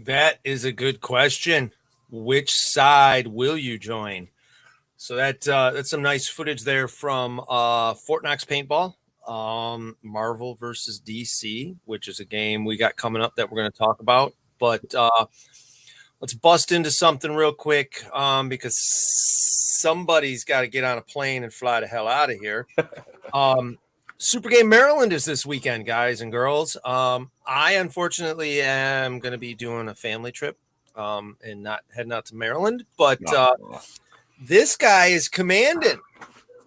That is a good question. Which side will you join? So that's some nice footage there from Fort Knox Paintball, Marvel versus DC, which is a game we got coming up that we're going to talk about. But let's bust into something real quick because somebody's got to get on a plane and fly the hell out of here. SUPERGAME Maryland is this weekend, guys and girls. I unfortunately am going to be doing a family trip and not heading out to Maryland, but this guy is commanding.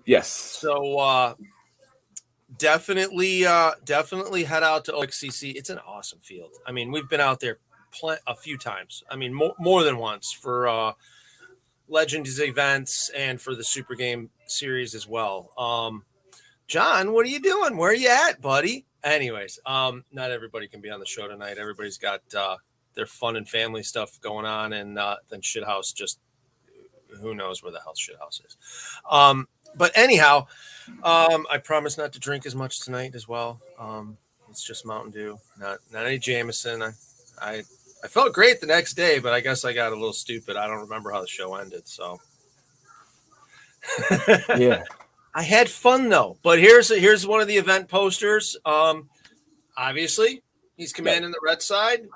Yes. So definitely head out to OXCC. It's an awesome field. I mean, we've been out there a few times. I mean, more than once for Legends events and for the SUPERGAME series as well. John, what are you doing? Where are you at, buddy? Anyways, not everybody can be on the show tonight. Everybody's got their fun and family stuff going on, and then Shithouse just who knows where the hell Shithouse is. But anyhow, I promise not to drink as much tonight as well. It's just Mountain Dew, not any Jameson. I felt great the next day, but I guess I got a little stupid. I don't remember how the show ended, so yeah. I had fun though. But here's one of the event posters. Obviously, he's commanding the red side.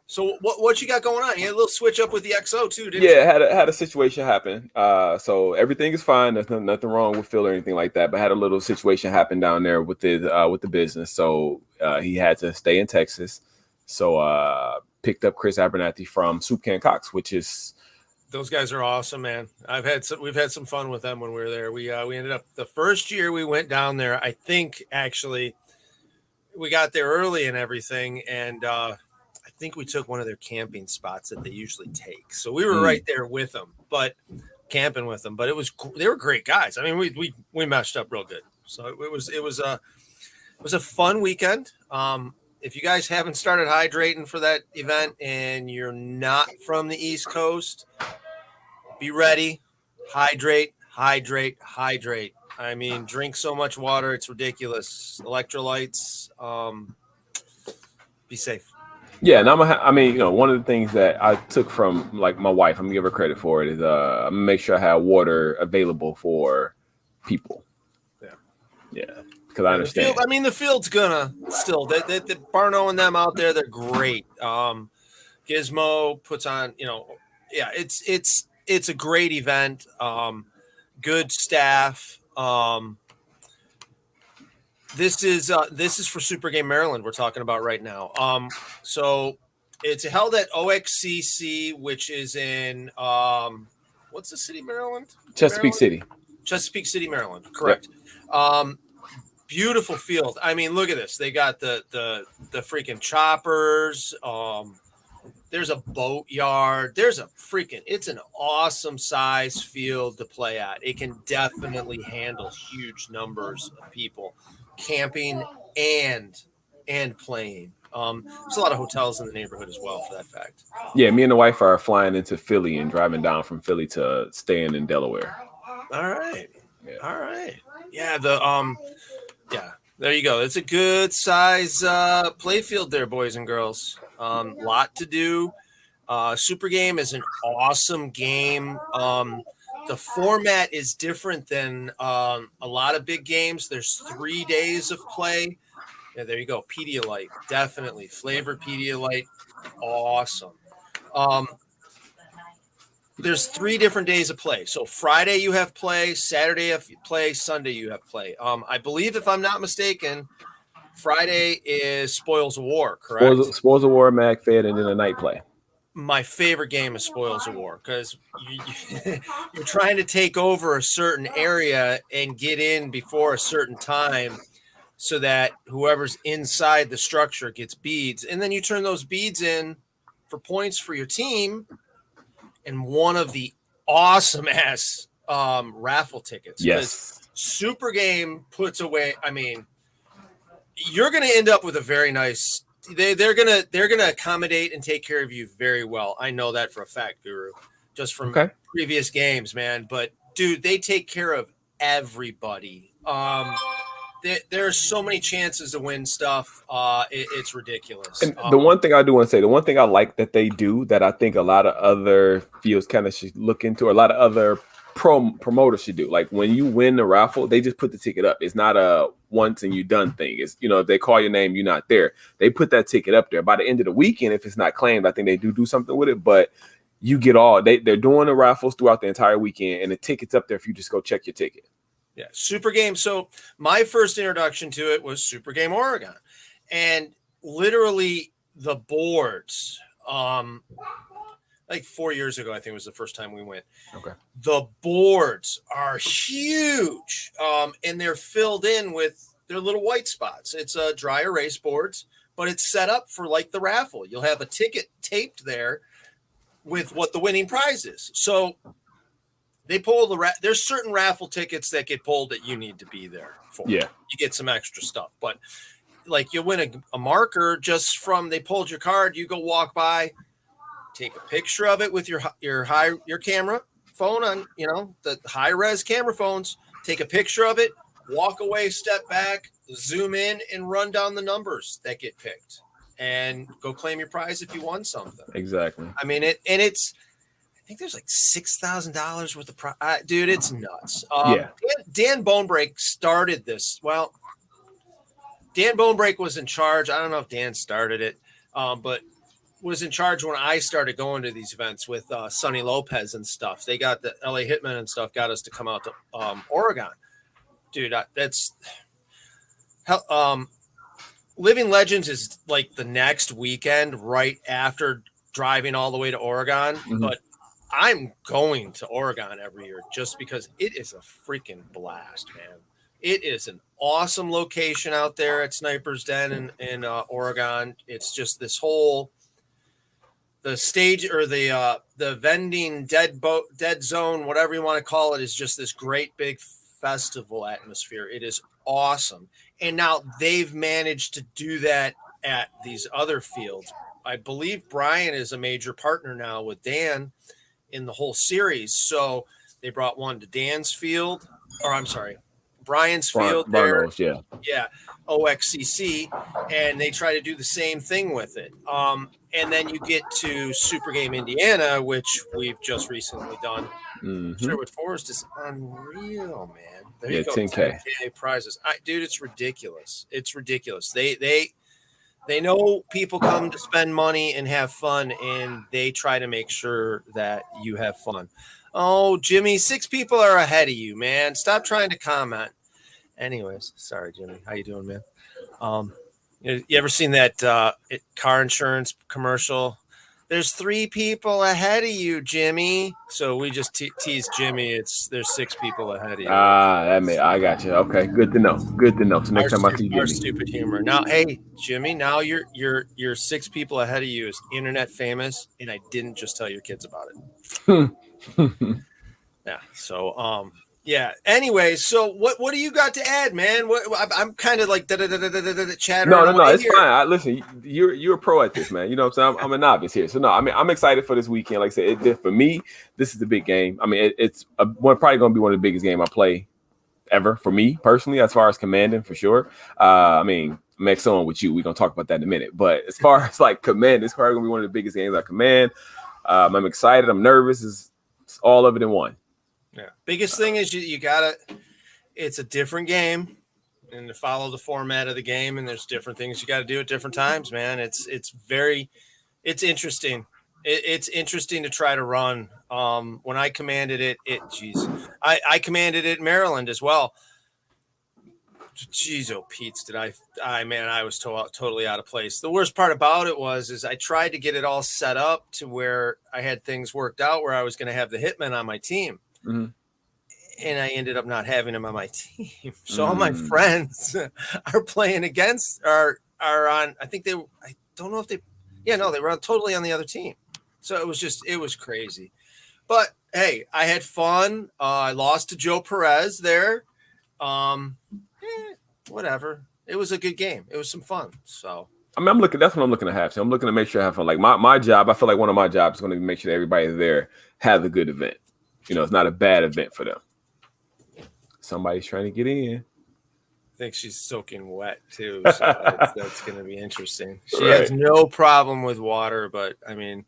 So what you got going on? You had a little switch up with the XO too, didn't you? Yeah, had a situation happen. So everything is fine. There's nothing wrong with Phil or anything like that. But had a little situation happen down there with the business. So he had to stay in Texas. So picked up Chris Abernathy from Soup Can Cox, which is. Those guys are awesome, man. We've had some fun with them when we were there. We ended up the first year we went down there. I think actually we got there early and everything, and I think we took one of their camping spots that they usually take. So we were right there with them, but camping with them. But they were great guys. I mean, we meshed up real good. So it was a fun weekend. If you guys haven't started hydrating for that event and you're not from the East Coast, be ready. Hydrate. I mean, drink so much water. It's ridiculous. Electrolytes. Be safe. Yeah, and one of the things that I took from like my wife, I'm gonna give her credit for it, is I'm gonna make sure I have water available for people. Yeah. Because I understand. The field's gonna still the Barno and them out there, they're great. Gizmo puts on, it's a great event. Good staff. This is for SUPERGAME Maryland we're talking about right now. So it's held at OXCC, which is in what's the city, Maryland? Chesapeake City. Chesapeake City, Maryland. Correct. Yep. Beautiful field. I mean, look at this. They got the freaking choppers. There's a boat yard. It's an awesome size field to play at. It can definitely handle huge numbers of people camping and playing. There's a lot of hotels in the neighborhood as well, for that fact. Yeah, me and the wife are flying into Philly and driving down from Philly to staying in Delaware. All right. Yeah. All right. Yeah, there you go. It's a good size play field there, boys and girls. Lot to do. SUPERGAME is an awesome game. The format is different than a lot of big games. There's 3 days of play. Yeah, there you go. Pedialyte, definitely. Flavored Pedialyte, awesome. There's 3 different days of play. So Friday you have play, Saturday you have play, Sunday you have play. I believe, if I'm not mistaken, Friday is Spoils of War, correct? Spoils of War, MagFed, and then a night play. My favorite game is Spoils of War because you're trying to take over a certain area and get in before a certain time so that whoever's inside the structure gets beads. And then you turn those beads in for points for your team and one of the awesome ass raffle tickets. Yes. SUPERGAME puts away, I mean, you're going to end up with a very nice. They're gonna accommodate and take care of you very well. I know that for a fact, Guru, just from previous games, man. But dude, they take care of everybody. there's so many chances to win stuff. It's ridiculous. And the one thing I do want to say, the one thing I like that they do that I think a lot of other fields kind of should look into, or a lot of other promoters should do. Like when you win the raffle, they just put the ticket up. It's not a once and you done thing. It's, you know, if they call your name, you're not there. They put that ticket up there. By the end of the weekend, if it's not claimed, I think they do something with it. But you get all they're doing the raffles throughout the entire weekend, and the ticket's up there if you just go check your ticket. Yeah, SUPERGAME. So my first introduction to it was SUPERGAME Oregon, and literally the boards. Like 4 years ago, I think was the first time we went. Okay. The boards are huge, and they're filled in with their little white spots. It's dry erase boards, but it's set up for like the raffle. You'll have a ticket taped there with what the winning prize is. So they pull there's certain raffle tickets that get pulled that you need to be there for. Yeah. You get some extra stuff, but like you win a marker just from they pulled your card. You go walk by. Take a picture of it with your camera phone on, you know, the high res camera phones. Take a picture of it, walk away, step back, zoom in, and run down the numbers that get picked, and go claim your prize if you won something. Exactly. I mean it, and it's. I think there's like $6,000 worth of prize, dude. It's nuts. Yeah. Dan Bonebreak started this. Well, Dan Bonebreak was in charge. I don't know if Dan started it, but. Was in charge when I started going to these events with Sonny Lopez and stuff. They got the LA Hitman and stuff, got us to come out to Oregon. Dude, that's Living Legends is like the next weekend right after driving all the way to Oregon. Mm-hmm. But I'm going to Oregon every year just because it is a freaking blast, man. It is an awesome location out there at Sniper's Den in Oregon. It's just this whole the stage or the vending dead zone, whatever you want to call it, is just this great big festival atmosphere. It is awesome. And now they've managed to do that at these other fields. I believe Brian is a major partner now with Dan in the whole series. So they brought one to Dan's field, or I'm sorry, Brian's field there. Yeah. OXCC, and they try to do the same thing with it. And then you get to SUPERGAME Indiana, which we've just recently done. Mm-hmm. Sherwood Forest is unreal, man. There you go, 10K prizes. Dude, it's ridiculous. It's ridiculous. They know people come to spend money and have fun, and they try to make sure that you have fun. Oh, Jimmy, 6 people are ahead of you, man. Stop trying to comment. Anyways, sorry, Jimmy. How you doing, man? You ever seen that car insurance commercial? There's 3 people ahead of you, Jimmy. So we just tease Jimmy. There's 6 people ahead of you. I got you. Okay, good to know. Good to know. So next time I see Jimmy. Our stupid humor. Now, hey, Jimmy. Now you're 6 people ahead of you is internet famous, and I didn't just tell your kids about it. Yeah. So yeah. Anyway, so what do you got to add, man? I'm kind of like chattering. No, it's fine. Listen, you're a pro at this, man. You know what I'm saying? I'm a novice here, so no. I mean, I'm excited for this weekend. Like I said, for me, this is the big game. I mean, it's probably going to be one of the biggest games I play ever for me personally, as far as commanding for sure. I mean, next on with you, we're gonna talk about that in a minute. But as far as like command, it's probably gonna be one of the biggest games I command. I'm excited. I'm nervous. It's all of it in one. Yeah. Biggest thing is you gotta. It's a different game, and to follow the format of the game, and there's different things you got to do at different times, man. It's interesting. It's interesting to try to run. When I commanded it, I commanded it in Maryland as well. Jeez, oh Pete's, I was totally out of place. The worst part about it is I tried to get it all set up to where I had things worked out where I was going to have the hitman on my team. Mm-hmm. And I ended up not having him on my team. So all my friends are playing against are on. I don't know if they were totally on the other team. So it was crazy. But hey, I had fun. I lost to Joe Perez there. Whatever. It was a good game. It was some fun. So I mean, that's what I'm looking to have. So I'm looking to make sure I have fun. Like my job, I feel like one of my jobs is going to make sure that everybody there has a good event. You know, it's not a bad event for them. Somebody's trying to get in. think she's soaking wet too, so that's going to be interesting. She Right. has no problem with water, but I mean,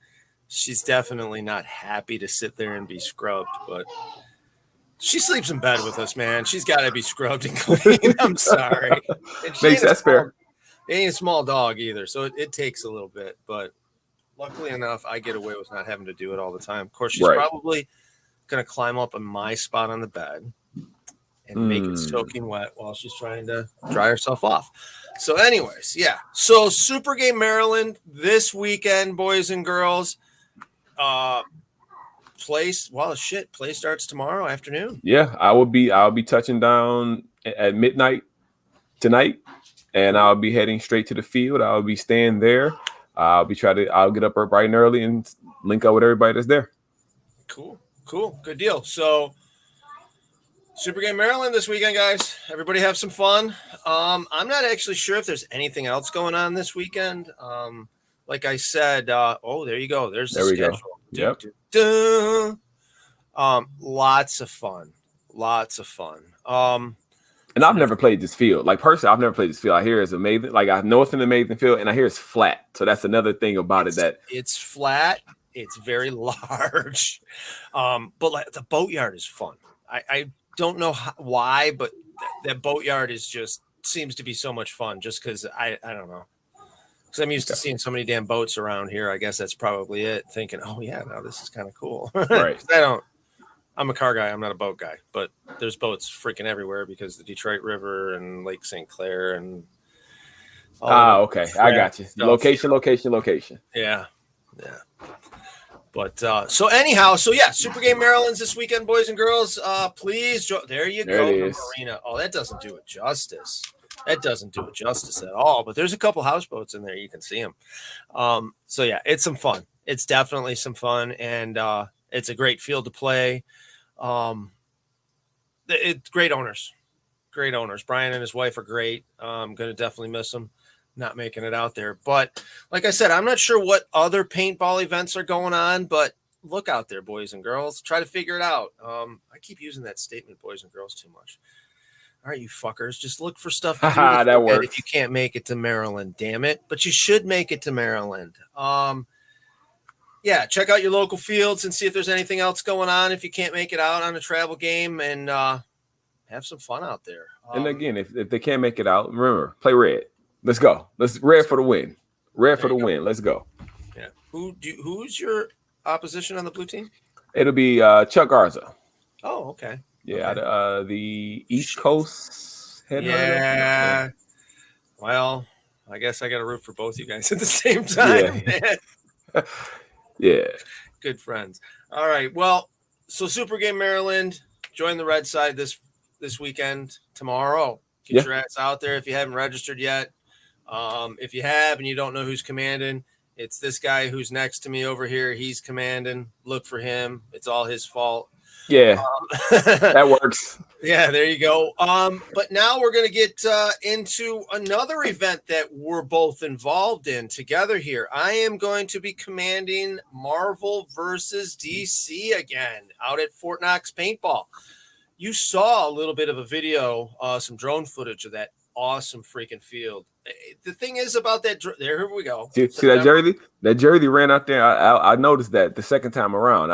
she's definitely not happy to sit there and be scrubbed. But she sleeps in bed with us, man. She's got to be scrubbed and clean. I'm sorry. And she Makes that fair. It ain't a small dog either, so it takes a little bit. But luckily enough, I get away with not having to do it all the time. Of course, she's probably going to climb up on my spot on the bed and make it soaking wet while she's trying to dry herself off. So anyways, yeah. So Super Game Maryland this weekend, boys and girls. Play starts tomorrow afternoon. Yeah, I'll be touching down at midnight tonight, and I'll be heading straight to the field. I'll be staying there. I'll get up bright and early and link up with everybody that's there. Cool. Good deal. So Super Game Maryland this weekend, guys. Everybody have some fun. I'm not actually sure if there's anything else going on this weekend. Like I said, there you go. There's the schedule. Yep. Lots of fun. And I've never played this field. Like personally, I've never played this field. I hear it's amazing. Like I know it's an amazing field, and I hear it's flat. So that's another thing about it that it's flat. It's very large. But like the boatyard is fun. I don't know why, but that boatyard seems to be so much fun just because I don't know. Because I'm used to seeing so many damn boats around here. I guess that's probably it. Thinking, oh yeah, now this is kind of cool. Right. I'm a car guy. I'm not a boat guy, but there's boats freaking everywhere because the Detroit River and Lake St. Clair and okay. I got you. Location. Yeah. But so anyhow, Super Game Maryland's this weekend, boys and girls. Please, there you go, the marina. Oh, that doesn't do it justice. That doesn't do it justice at all. But there's a couple houseboats in there. You can see them. So yeah, it's some fun. It's definitely some fun, and it's a great field to play. It's great owners. Brian and his wife are great. I'm going to definitely miss them not making it out there. But like I said, I'm not sure what other paintball events are going on, but look out there, boys and girls. Try to figure it out. I keep using that statement, boys and girls, too much. All right, you fuckers, just look for stuff to do that works. if you can't make it to Maryland, damn it. But you should make it to Maryland. Yeah, check out your local fields and see if there's anything else going on if you can't make it out on a travel game, and have some fun out there. And again, if they can't make it out, remember, play red. Let's go. Let's red for the win. Red for the win. Let's go. Yeah. Who's your opposition on the blue team? It'll be Chuck Garza. Oh, okay. Yeah, okay. The East Coast headliner. Yeah. Well, I guess I got to root for both you guys at the same time. Yeah. Yeah. Good friends. All right. Well, so Super Game Maryland, join the red side this weekend tomorrow. Get your ass out there if you haven't registered yet. If you have and you don't know who's commanding, it's this guy who's next to me over here. He's commanding. Look for him. It's all his fault. Yeah, that works. Yeah, there you go. But now we're going to get into another event that we're both involved in together here. I am going to be commanding Marvel versus DC again out at Fort Knox Paintball. You saw a little bit of a video, some drone footage of that awesome freaking field. The thing is about that, here we go. See that jersey? That jersey ran out there. I noticed that the second time around.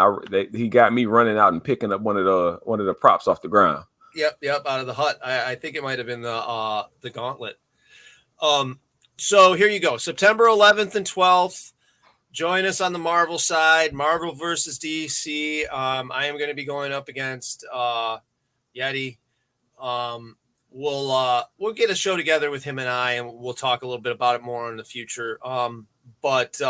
He got me running out and picking up one of the props off the ground. Yep, out of the hut. I think it might have been the gauntlet. So here you go. September 11th and 12th. Join us on the Marvel side. Marvel versus DC. I am going to be going up against Yeti. We'll get a show together with him and I, and we'll talk a little bit about it more in the future. But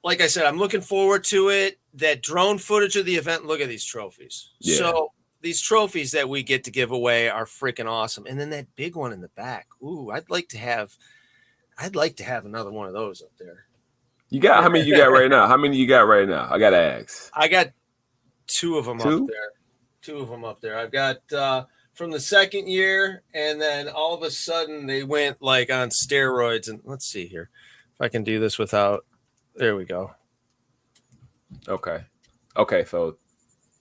like I said, I'm looking forward to it. That drone footage of the event. Look at these trophies. Yeah. So these trophies that we get to give away are freaking awesome. And then that big one in the back. Ooh, I'd like to have another one of those up there. How many you got right now? I got to ask. I got two of them up there. I've got from the second year, and then all of a sudden they went like on steroids. And let's see here if I can do this without. There we go. Okay. So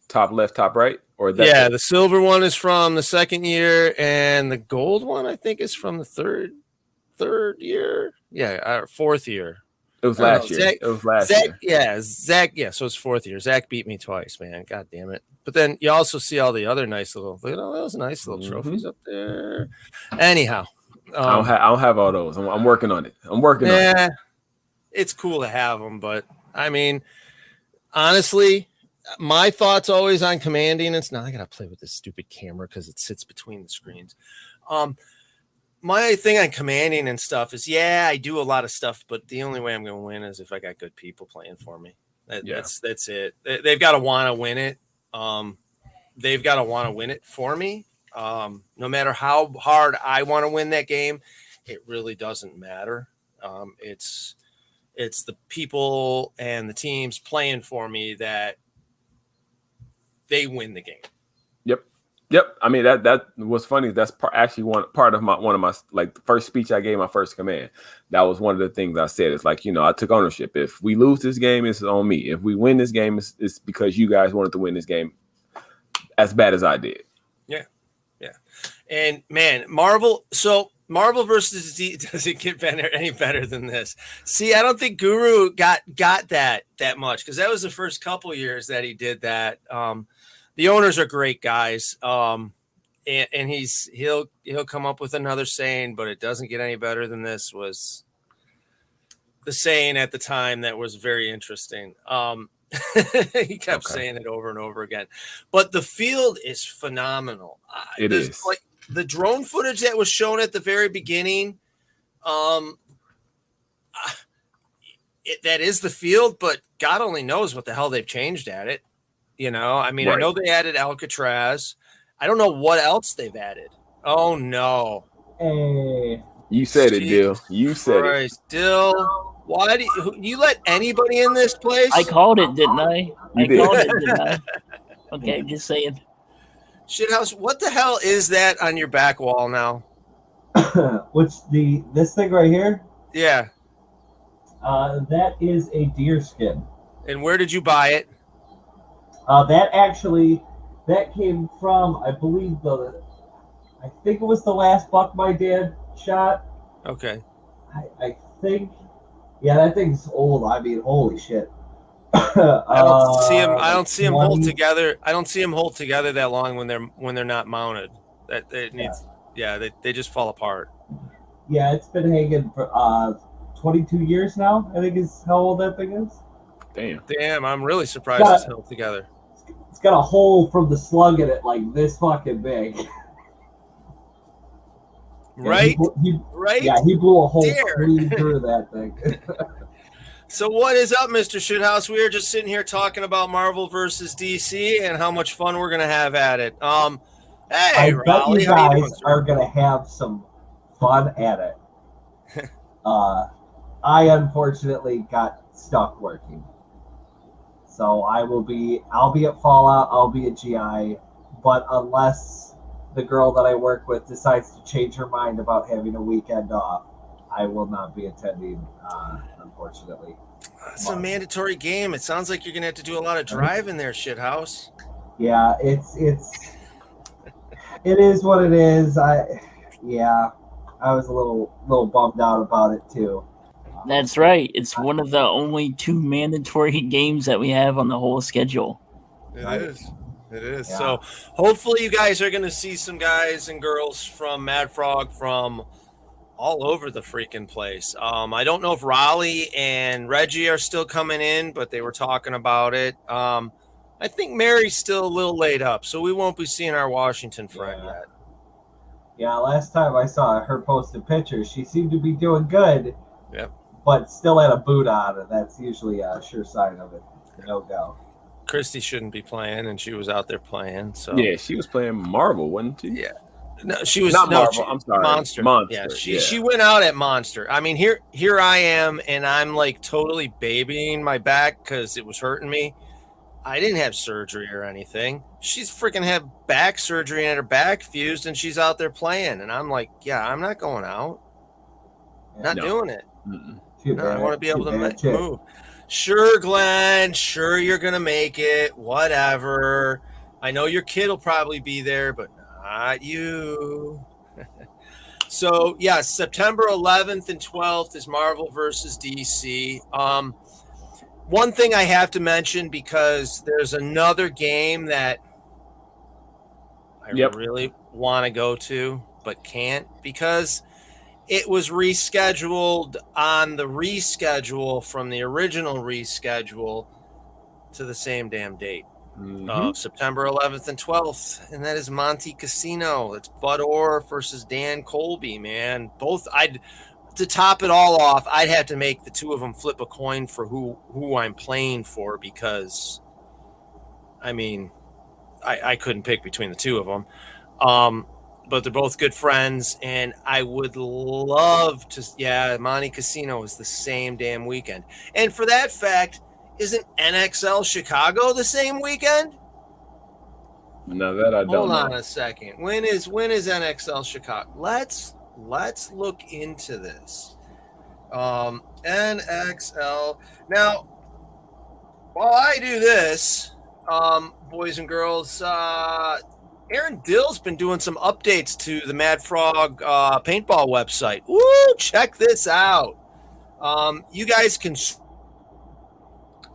top left, top right. Or that's Yeah, it? the silver one is from the second year, and the gold one I think is from the third year. Yeah, fourth year. It was I don't know. last year. It was last year. Zach. Yeah, so it's fourth year. Zach beat me twice, man. God damn it! But then you also see all the other nice little, those nice little trophies up there. Anyhow, I don't have all those. I'm working on it. I'm working on it. yeah, it's cool to have them, but I mean, honestly, my thoughts always on commanding. It's now I gotta play with this stupid camera because it sits between the screens. My thing on commanding and stuff is, I do a lot of stuff, but the only way I'm going to win is if I got good people playing for me. That's it. They've got to want to win it. They've got to want to win it for me. No matter how hard I want to win that game, it really doesn't matter. It's the people and the teams playing for me that they win the game. Yep. I mean, that was funny. That's actually part of one of my like the first speech I gave my first command. That was one of the things I said. It's like, I took ownership. If we lose this game, it's on me. If we win this game, it's because you guys wanted to win this game as bad as I did. Yeah. And man, Marvel versus D doesn't get any better than this. See, I don't think Guru got that much because that was the first couple years that he did that. The owners are great guys, and he'll come up with another saying, but it doesn't get any better than this. Was the saying at the time that was very interesting. He kept saying it over and over again, but the field is phenomenal. It is like the drone footage that was shown at the very beginning. That is the field, but God only knows what the hell they've changed at it. I mean, right. I know they added Alcatraz. I don't know what else they've added. Oh, no. Hey. You said it, Dill. You said it. Dill, why do you let anybody in this place? I called it, didn't I? Called it, didn't I? Okay, just saying. Shithouse, what the hell is that on your back wall now? This thing right here? Yeah. That is a deer skin. And where did you buy it? That came from, I believe, I think it was the last buck my dad shot. Okay. I think, that thing's old. I mean, holy shit. I don't see them hold together. I don't see them hold together that long when they're not mounted. They just fall apart. Yeah, it's been hanging for 22 years now. I think is how old that thing is. Damn! I'm really surprised it's held together. It's got a hole from the slug in it like this fucking big. Right? Right? Yeah, he blew a hole clean through that thing. So what is up, Mr. Shithouse? We are just sitting here talking about Marvel versus DC and how much fun we're gonna have at it. Hey, Raleigh, you guys are gonna have some fun at it. I unfortunately got stuck working. So I'll be at Fallout, I'll be at GI, but unless the girl that I work with decides to change her mind about having a weekend off, I will not be attending, unfortunately. It's a mandatory game. It sounds like you're gonna have to do a lot of driving there, Shithouse. Yeah, it is what it is. I was a little bummed out about it too. That's right. It's one of the only 2 mandatory games that we have on the whole schedule. It is. Yeah. So hopefully you guys are going to see some guys and girls from Mad Frog from all over the freaking place. I don't know if Raleigh and Reggie are still coming in, but they were talking about it. I think Mary's still a little laid up, so we won't be seeing our Washington friend yet. Yeah, last time I saw her posted pictures, she seemed to be doing good. Yep. But still had a boot on, and that's usually a sure sign of it. No go. Christy shouldn't be playing, and she was out there playing. So yeah, she was playing Marvel, wasn't she? Yeah. No, she was not Marvel. I'm sorry, Monster. Yeah, she went out at Monster. I mean, here I am, and I'm like totally babying my back because it was hurting me. I didn't have surgery or anything. She's freaking had back surgery and her back fused, and she's out there playing. And I'm like, I'm not going out. Not doing it. I want to be able to move. Sure, Glenn. Sure, you're going to make it. Whatever. I know your kid will probably be there, but not you. So, yeah, September 11th and 12th is Marvel versus DC. One thing I have to mention, because there's another game that I really want to go to, but can't, because it was rescheduled on the reschedule from the original reschedule to the same damn date of September 11th and 12th, and that is Monte Casino. It's Bud Orr versus Dan Colby, man. Both, to top it all off, I'd have to make the two of them flip a coin for who I'm playing for, because, I mean, I couldn't pick between the two of them. But they're both good friends, and I would love to. Yeah, Monte Casino is the same damn weekend. And for that fact, isn't NXL Chicago the same weekend? No, that I don't Hold know. on a second. When is NXL Chicago? Let's look into this. NXL. Now, while I do this, boys and girls, Aaron Dill's been doing some updates to the Mad Frog paintball website. Woo! Check this out. You guys can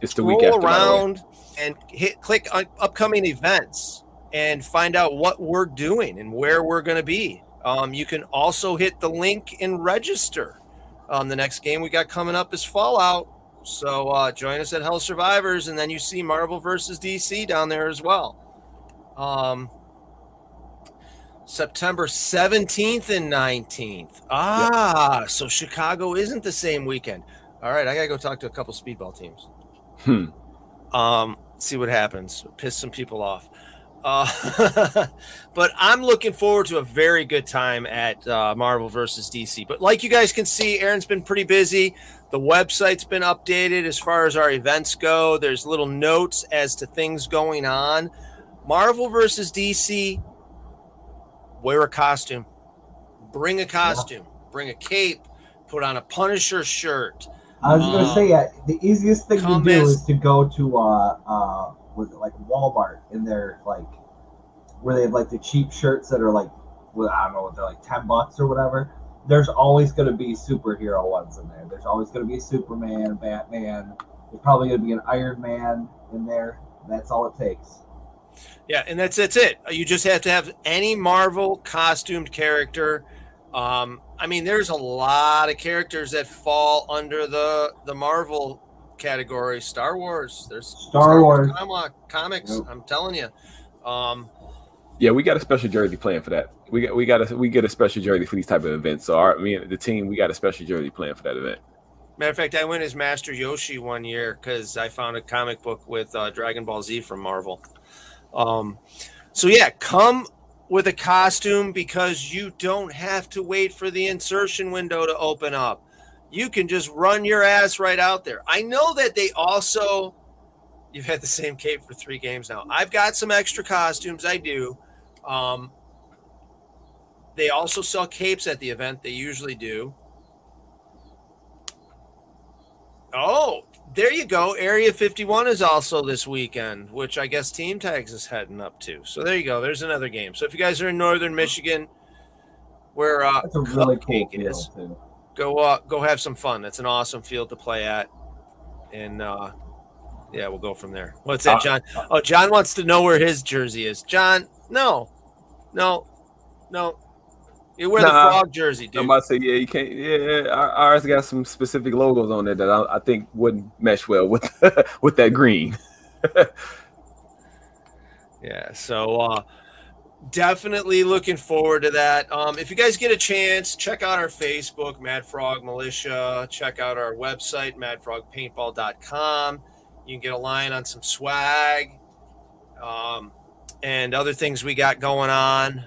It's the week after, around and click on upcoming events and find out what we're doing and where we're going to be. You can also hit the link and register. The next game we got coming up is Fallout. So join us at Hell Survivors, and then you see Marvel versus DC down there as well. September 17th and 19th. So Chicago isn't the same weekend. All right, I got to go talk to a couple speedball teams. See what happens. Piss some people off. But I'm looking forward to a very good time at Marvel versus DC. But like you guys can see, Aaron's been pretty busy. The website's been updated as far as our events go. There's little notes as to things going on. Marvel versus DC, wear a costume. Bring a costume. Bring a cape. Put on a Punisher shirt. I was going to say, the easiest thing to do is to go to was it like Walmart in their like where they have like the cheap shirts that are like, well, I don't know, they're like $10 or whatever. There's always going to be superhero ones in there. There's always going to be a Superman, Batman. There's probably going to be an Iron Man in there. That's all it takes. Yeah, and that's it. You just have to have any Marvel costumed character. I mean, there's a lot of characters that fall under the Marvel category. Star Wars. There's Star Wars comics. Yep. I'm telling you. Yeah, we got a special jersey plan for that. We get a special jersey for these type of events. So me and the team, we got a special jersey plan for that event. Matter of fact, I went as Master Yoshi one year because I found a comic book with Dragon Ball Z from Marvel. So yeah, come with a costume, because you don't have to wait for the insertion window to open up. You can just run your ass right out there. I know that they also, you've had the same cape for 3 games now. I've got some extra costumes. I do. They also sell capes at the event. They usually do. Oh, there you go. Area 51 is also this weekend, which I guess Team Tags is heading up to. So there you go. There's another game. So if you guys are in Northern Michigan, where that's a really cool field is, too. Go have some fun. That's an awesome field to play at. And yeah, we'll go from there. What's that, John? Oh, John wants to know where his jersey is. John, no. You wear the frog jersey, dude. I'm about to say, yeah, you can't. Yeah, ours got some specific logos on there that I think wouldn't mesh well with with that green. Yeah, so definitely looking forward to that. If you guys get a chance, check out our Facebook, Mad Frog Militia. Check out our website, madfrogpaintball.com. You can get a line on some swag and other things we got going on.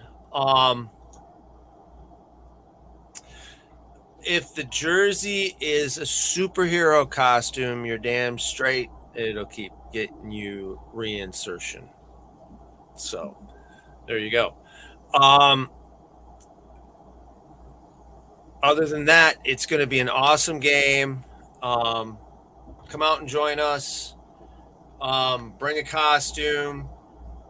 If the jersey is a superhero costume, you're damn straight it'll keep getting you reinsertion. So there you go. Other than that, it's going to be an awesome game. Come out and join us. Bring a costume.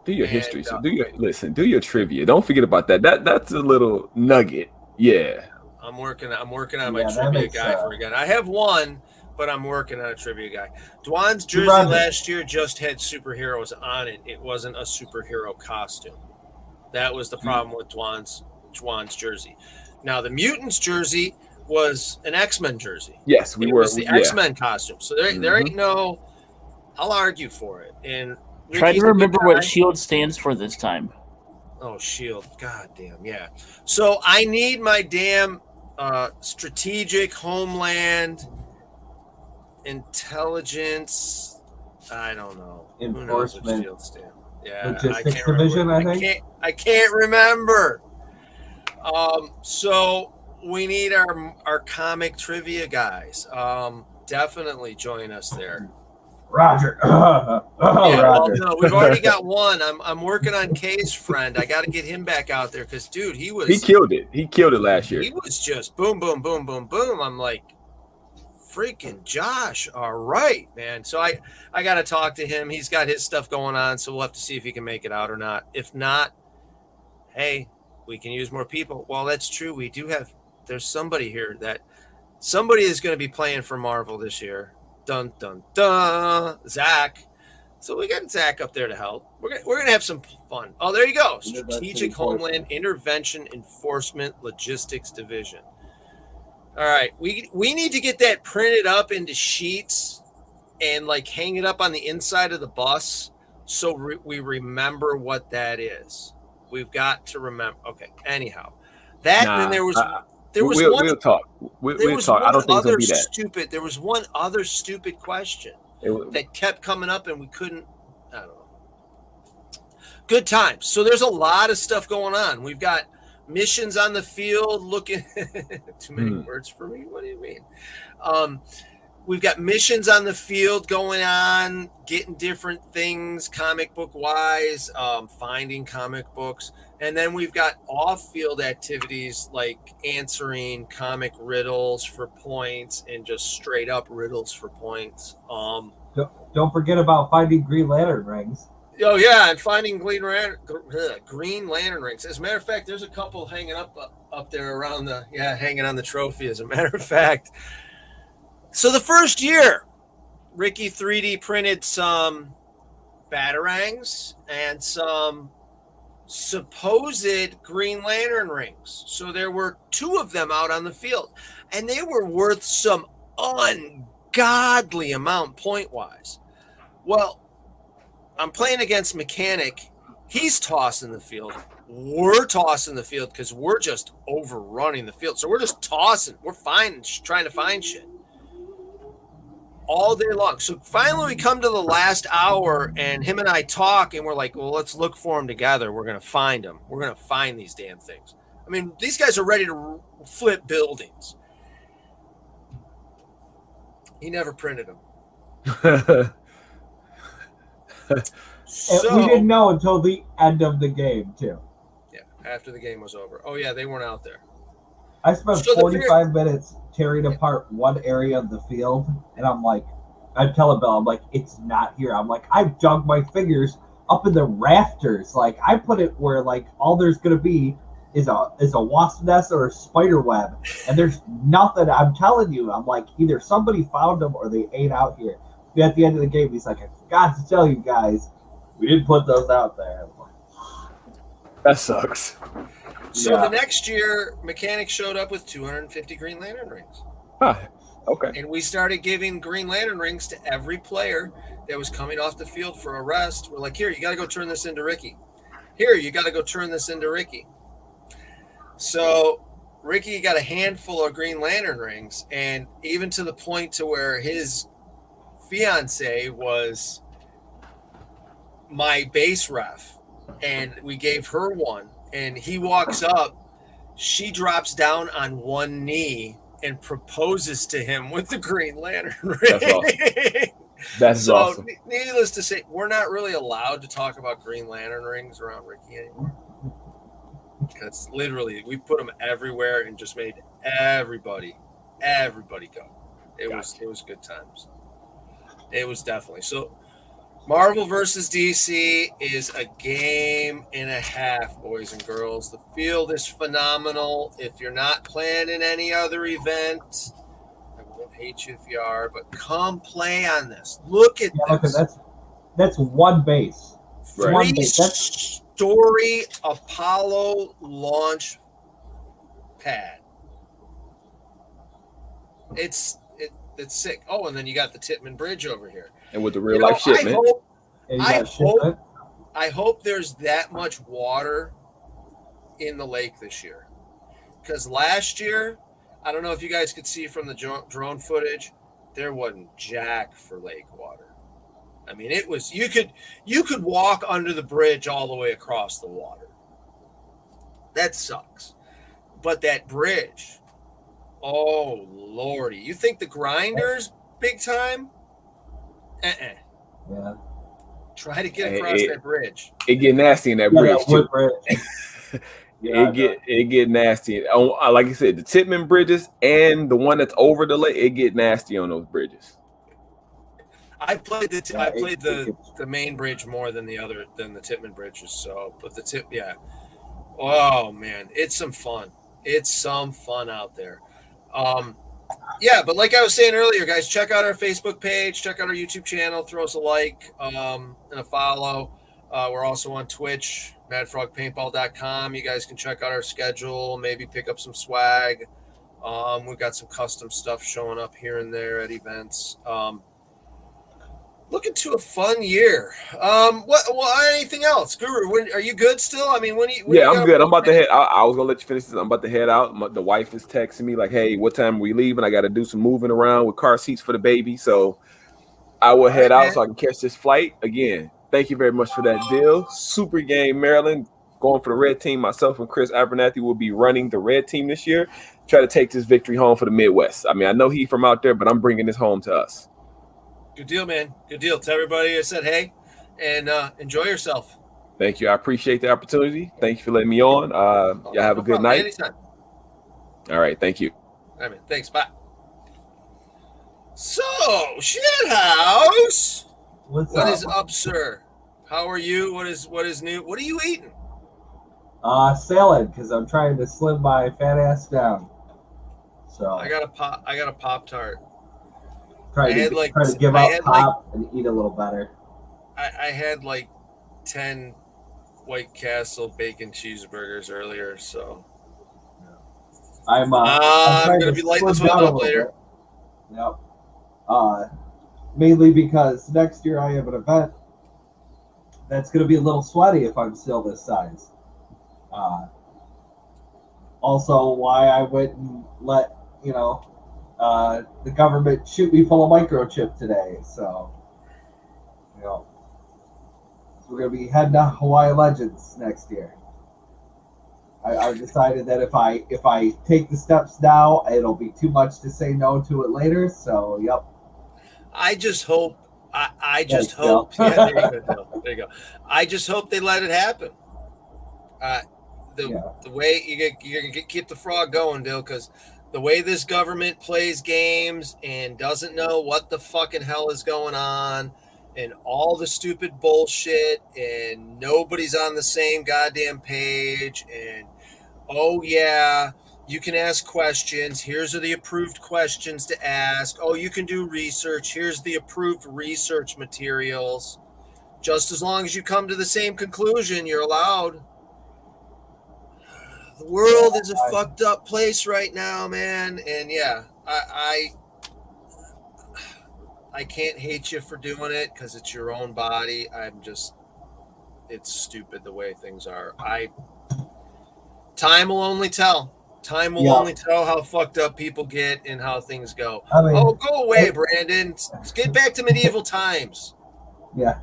Do your history. So do your trivia. Don't forget about that. That's a little nugget. Yeah. I'm working on my trivia guy for again. I have one, but I'm working on a trivia guy. Dwan's jersey last year just had superheroes on it. It wasn't a superhero costume. That was the problem with Dwan's jersey. Now the Mutants jersey was an X-Men jersey. Yes, it was the X-Men costume. So there ain't no. I'll argue for it. And try to remember what SHIELD stands for this time. Oh, SHIELD. God damn, yeah. So I need my damn strategic homeland intelligence. I don't know. Enforcement. SHIELD stand. Yeah, Logistics division, I think. I can't remember. So we need our comic trivia guys. Definitely join us there. Roger. Roger. Well, no, we've already got one. I'm working on Kay's friend. I got to get him back out there because, dude, he killed it. He killed it last year. He was just boom, boom, boom, boom, boom. I'm like, freaking Josh. All right, man. So I got to talk to him. He's got his stuff going on, so we'll have to see if he can make it out or not. If not, hey, we can use more people. Well, that's true. We do have. There's somebody here somebody is going to be playing for Marvel this year. Dun, dun, dun. Zach. So we got Zach up there to help. We're gonna have some fun. Oh, there you go. Strategic Homeland Intervention Enforcement Logistics Division. All right. We need to get that printed up into sheets and like hang it up on the inside of the bus so we remember what that is. We've got to remember. Okay. Anyhow, and there was we'll talk. We'll talk. I don't think it's gonna be that stupid. There was one other stupid question that kept coming up, and we couldn't. I don't know. Good times. So there's a lot of stuff going on. We've got missions on the field. Looking too many words for me. What do you mean? We've got missions on the field going on, getting different things, comic book wise, finding comic books. And then we've got off-field activities like answering comic riddles for points and just straight up riddles for points. Don't forget about finding Green Lantern rings. Oh yeah, and finding Green Lantern rings. As a matter of fact, there's a couple hanging up there around hanging on the trophy. As a matter of fact, so the first year, Ricky 3D printed some batarangs and some supposed Green Lantern rings. So there were 2 of them out on the field, and they were worth some ungodly amount point-wise. Well, I'm playing against Mechanic. He's tossing the field. We're tossing the field because we're just overrunning the field. So we're just tossing. We're trying to find shit all day long. So finally we come to the last hour and him and I talk and we're like, well, let's look for them together. We're going to find them. We're going to find these damn things. I mean, these guys are ready to flip buildings. He never printed them. So, we didn't know until the end of the game too. Yeah, after the game was over. Oh yeah, they weren't out there. I spent 45 minutes tearing apart one area of the field, and I'm telling Bill, I'm like, it's not here. I'm like, I've dug my fingers up in the rafters. Like, I put it where like all there's gonna be is a wasp nest or a spider web, and there's nothing. I'm telling you, I'm like, either somebody found them or they ain't out here. And at the end of the game, he's like, I forgot to tell you guys, we didn't put those out there. That sucks. So the next year, Mechanic showed up with 250 Green Lantern rings. Okay. And we started giving Green Lantern rings to every player that was coming off the field for a rest. We're like, here, you got to go turn this into Ricky. Here, you got to go turn this into Ricky. So Ricky got a handful of Green Lantern rings, and even to the point to where his fiance was my base ref, and we gave her one. And he walks up, she drops down on one knee and proposes to him with the Green Lantern ring. That's awesome. Needless to say, we're not really allowed to talk about Green Lantern rings around Ricky anymore. Because literally, we put them everywhere and just made everybody go. It was good times. It was definitely so. Marvel versus DC is a game and a half, boys and girls. The field is phenomenal. If you're not planning any other event, I won't hate you if you are, but come play on this. Look at this. That's one base. Right. One base. That's Three-story Apollo launch pad. It's sick. Oh, and then you got the Tittman Bridge over here. And with the real life shit, man. I hope there's that much water in the lake this year. Because last year, I don't know if you guys could see from the drone footage, there wasn't jack for lake water. I mean, it was you could walk under the bridge all the way across the water. That sucks. But that bridge, oh lordy. You think the grinders big time? Yeah. Try to get across that bridge. It get nasty in that bridge too. Bridge. It get nasty. Like I said, the Tittman bridges and the one that's over the lake, it get nasty on those bridges. I played the main bridge more than the Tittman bridges. So, but oh man, it's some fun. It's some fun out there. Yeah, but like I was saying earlier, guys, check out our Facebook page, check out our YouTube channel, throw us a like and a follow. We're also on Twitch, madfrogpaintball.com. You guys can check out our schedule, maybe pick up some swag. We've got some custom stuff showing up here and there at events. Looking to a fun year. Anything else? Guru, are you good still? I mean, I'm good. I'm about to head. I was gonna let you finish this. I'm about to head out. The wife is texting me like, "Hey, what time are we leaving? I got to do some moving around with car seats for the baby." So I will head out so I can catch this flight. Again, thank you very much for that deal. SUPERGAME Maryland going for the red team. Myself and Chris Abernathy will be running the red team this year. Try to take this victory home for the Midwest. I mean, I know he's from out there, but I'm bringing this home to us. Good deal, man. Good deal. Tell everybody I said hey, and enjoy yourself. Thank you. I appreciate the opportunity. Thank you for letting me on. Y'all have a good night. Anytime. All right. Thank you. All right, man. Thanks. Bye. So, Shithouse. What is up, sir? How are you? What is new? What are you eating? Salad, because I'm trying to slim my fat ass down. So I got a Pop-Tart. Try to give up pop and eat a little better. I had like 10 White Castle bacon cheeseburgers earlier, so I'm gonna be lighting this one up later. Yep. Mainly because next year I have an event that's gonna be a little sweaty if I'm still this size. Also, why I went and let the government shoot me full of microchip today. So, we're going to be heading to Hawaii Legends next year. I've decided that if I take the steps now, it'll be too much to say no to it later. So, yep. I just hope. I just hope. Yeah, there you go. There you go. I just hope they let it happen. The way you're gonna keep the frog going, Bill, because the way this government plays games and doesn't know what the fucking hell is going on and all the stupid bullshit and nobody's on the same goddamn page and oh yeah, you can ask questions. Here's the approved questions to ask. Oh, you can do research. Here's the approved research materials. Just as long as you come to the same conclusion, you're allowed. The world is a fucked up place right now, man. And yeah, I can't hate you for doing it because it's your own body. It's stupid the way things are. Time will only tell. Time will only tell how fucked up people get and how things go. Go away, Brandon. Let's get back to medieval times. Yeah.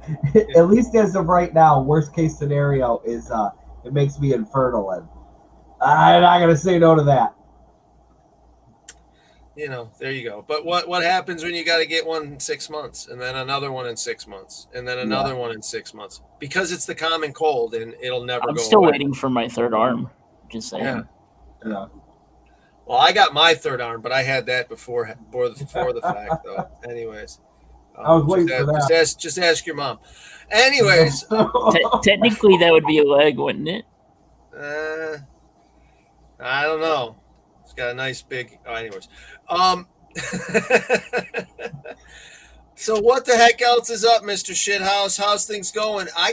At least as of right now, worst case scenario is it makes me infertile, and I'm not gonna say no to that. There you go. But what happens when you got to get one in 6 months, and then another one in 6 months, and then another one in 6 months? Because it's the common cold, and it'll never go away. I'm still waiting for my third arm. Just saying. Yeah. Well, I got my third arm, but I had that before the fact, though. Anyways, I was waiting for that. Just ask your mom. Anyways, Technically, that would be a leg, wouldn't it? I don't know. It's got a nice big. Anyways, so what the heck else is up, Mr. Shithouse? How's things going? I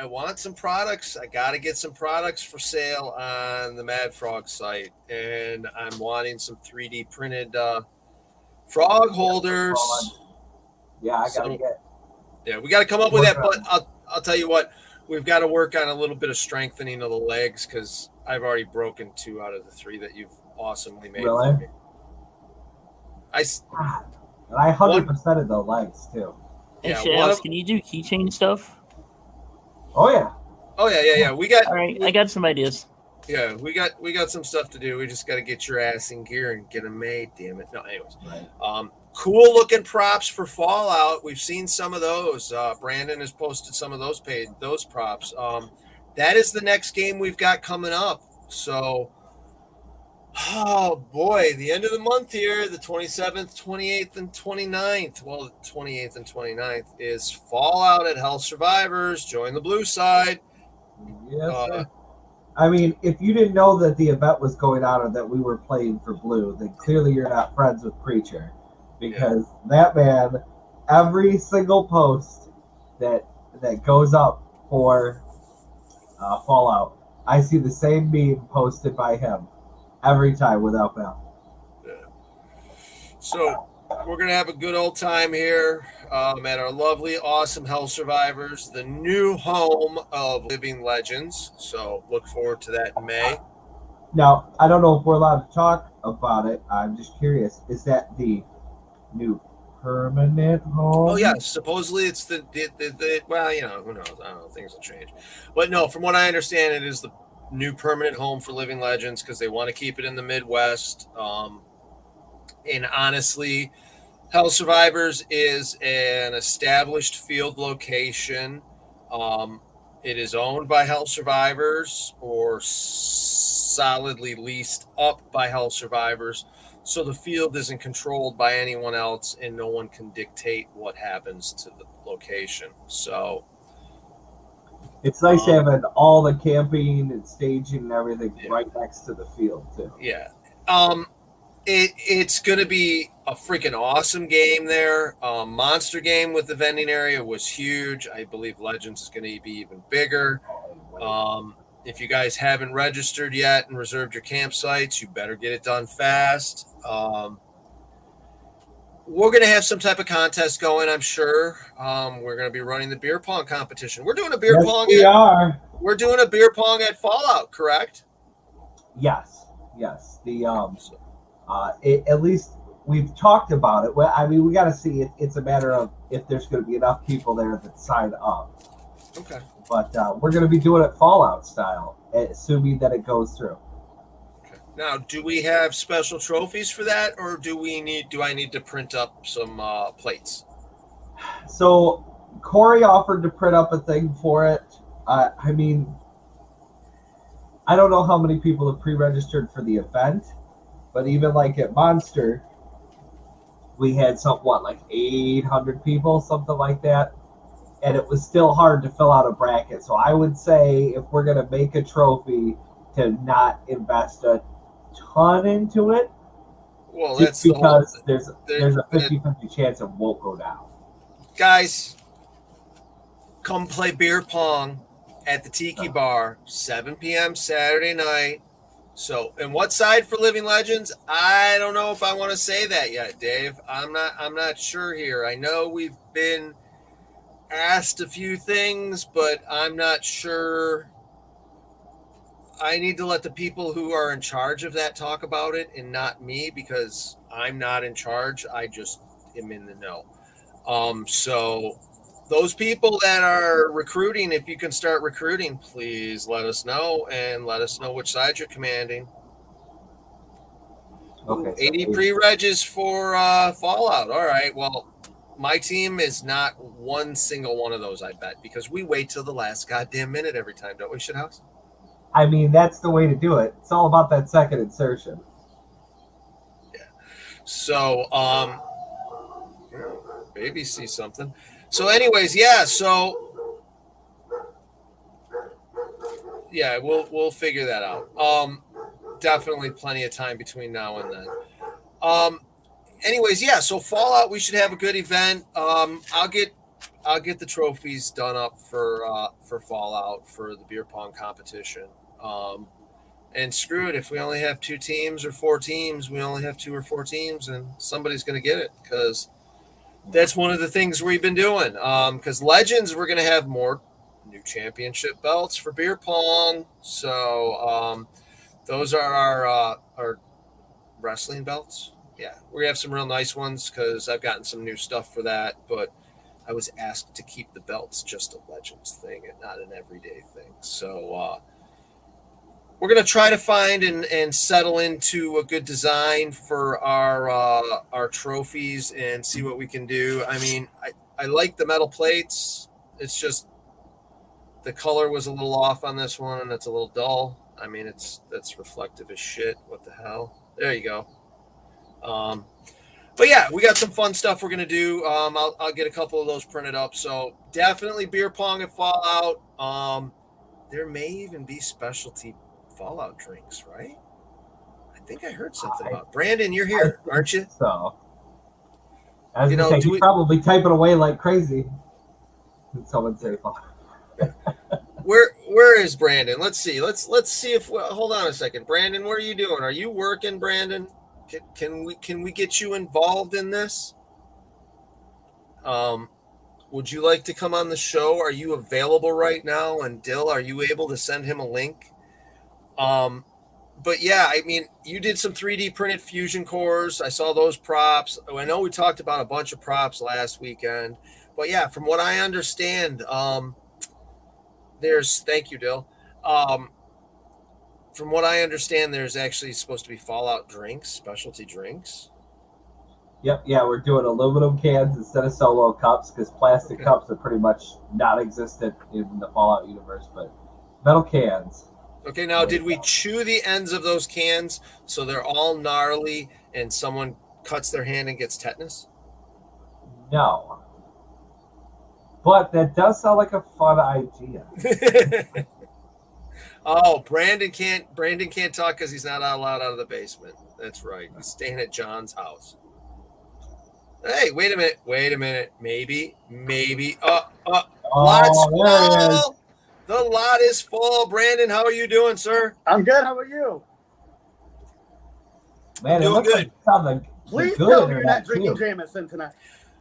want some products. I got to get some products for sale on the Mad Frog site, and I'm wanting some 3D printed frog holders. Yeah, I gotta get. Yeah, we got to come up with that. But I'll tell you what, we've got to work on a little bit of strengthening of the legs because I've already broken 2 out of the 3 that you've awesomely made. Really? For me. I 100% of the legs too. Hey, Shithouse, can you do keychain stuff? Oh yeah. Oh yeah. We got. All right, I got some ideas. Yeah, we got some stuff to do. We just got to get your ass in gear and get them made. Damn it. No, anyways. Right. Cool looking props for Fallout. We've seen some of those. Brandon has posted some of those props. That is the next game we've got coming up. So, oh boy, the end of the month here, the 27th, 28th, and 29th. Well, the 28th and 29th is Fallout at Hell Survivors. Join the blue side. Yes, I mean, if you didn't know that the event was going on or that we were playing for blue, then clearly you're not friends with Preacher. Because that man, every single post that goes up for Fallout, I see the same meme posted by him every time without fail. Yeah. So we're gonna have a good old time here at our lovely, awesome Hell Survivors, the new home of Living Legends. So look forward to that in May. Now, I don't know if we're allowed to talk about it. I'm just curious. Is that the new permanent home? Oh yeah, supposedly it's the well, you know, who knows? I don't know, things will change. But no, from what I understand, it is the new permanent home for Living Legends because they want to keep it in the Midwest. And honestly, Hell Survivors is an established field location. It is owned by Hell Survivors or solidly leased up by Hell Survivors. So the field isn't controlled by anyone else and no one can dictate what happens to the location. So it's nice having all the camping and staging and everything right next to the field too. Yeah. It's going to be a freaking awesome game there. Monster game with the vending area was huge. I believe Legends is going to be even bigger. If you guys haven't registered yet and reserved your campsites, you better get it done fast. We're going to have some type of contest going, I'm sure. We're going to be running the beer pong competition. We're doing a beer pong. We're doing a beer pong at Fallout, correct? Yes. The at least we've talked about it. Well, I mean, we got to see. It's a matter of if there's going to be enough people there that sign up. Okay. But we're going to be doing it Fallout style, assuming that it goes through. Okay. Now, do we have special trophies for that, or do I need to print up some plates? So Corey offered to print up a thing for it. I mean, I don't know how many people have pre-registered for the event, but even like at Monster, we had like 800 people, something like that. And it was still hard to fill out a bracket. So I would say if we're going to make a trophy, to not invest a ton into it. Well, just because there's a 50-50 chance it won't go down. Guys, come play beer pong at the Tiki Bar, 7 p.m. Saturday night. So, and what side for Living Legends? I don't know if I want to say that yet, Dave. I'm not sure here. I know we've been asked a few things, but I'm not sure. I need to let the people who are in charge of that talk about it and not me, because I'm not in charge. I just am in the know. So those people that are recruiting, if you can start recruiting, please let us know and let us know which side you're commanding. Okay. 80 pre-regs for Fallout. All right. Well, my team is not one single one of those, I bet, because we wait till the last goddamn minute every time, don't we, Shithouse? I mean, that's the way to do it. It's all about that second insertion. Yeah. So, Baby see something. So, anyways, yeah. So, yeah, we'll figure that out. Definitely plenty of time between now and then. Anyways, yeah. So Fallout, we should have a good event. I'll get the trophies done up for Fallout for the beer pong competition. And screw it, if we only have 2 teams or 4 teams, we only have 2 or 4 teams, and somebody's going to get it because that's one of the things we've been doing. Because Legends, we're going to have more new championship belts for beer pong. So those are our wrestling belts. Yeah, we're going to have some real nice ones because I've gotten some new stuff for that, but I was asked to keep the belts just a Legends thing and not an everyday thing. So we're going to try to find and settle into a good design for our trophies and see what we can do. I mean, I like the metal plates. It's just the color was a little off on this one, and it's a little dull. I mean, that's reflective as shit. What the hell? There you go. But yeah, we got some fun stuff we're going to do. I'll get a couple of those printed up. So definitely beer pong and Fallout. There may even be specialty Fallout drinks, right? I think I heard something about Brandon. You're here, aren't you? So, as you know, he's probably typing away like crazy. Did someone say Fallout? Where is Brandon? Let's see. Let's see if hold on a second. Brandon, what are you doing? Are you working, Brandon? Can we get you involved in this? Would you like to come on the show? Are you available right now? And Dill, are you able to send him a link? But yeah, I mean, you did some 3D printed fusion cores. I saw those props. I know we talked about a bunch of props last weekend, but yeah, from what I understand, thank you, Dill. From what I understand, there's actually supposed to be Fallout drinks, specialty drinks. Yep, yeah, we're doing aluminum cans instead of solo cups because plastic cups are pretty much non-existent in the Fallout universe, but metal cans. Okay, now did we chew the ends of those cans so they're all gnarly and someone cuts their hand and gets tetanus? No. But that does sound like a fun idea. Oh, Brandon can't talk because he's not allowed out of the basement. That's right. He's staying at John's house. Hey, wait a minute. Maybe. Lot's full. The lot is full. Brandon, how are you doing, sir? I'm good. How about you? Man, it looks good. Like please tell me you're not drinking Jameson tonight.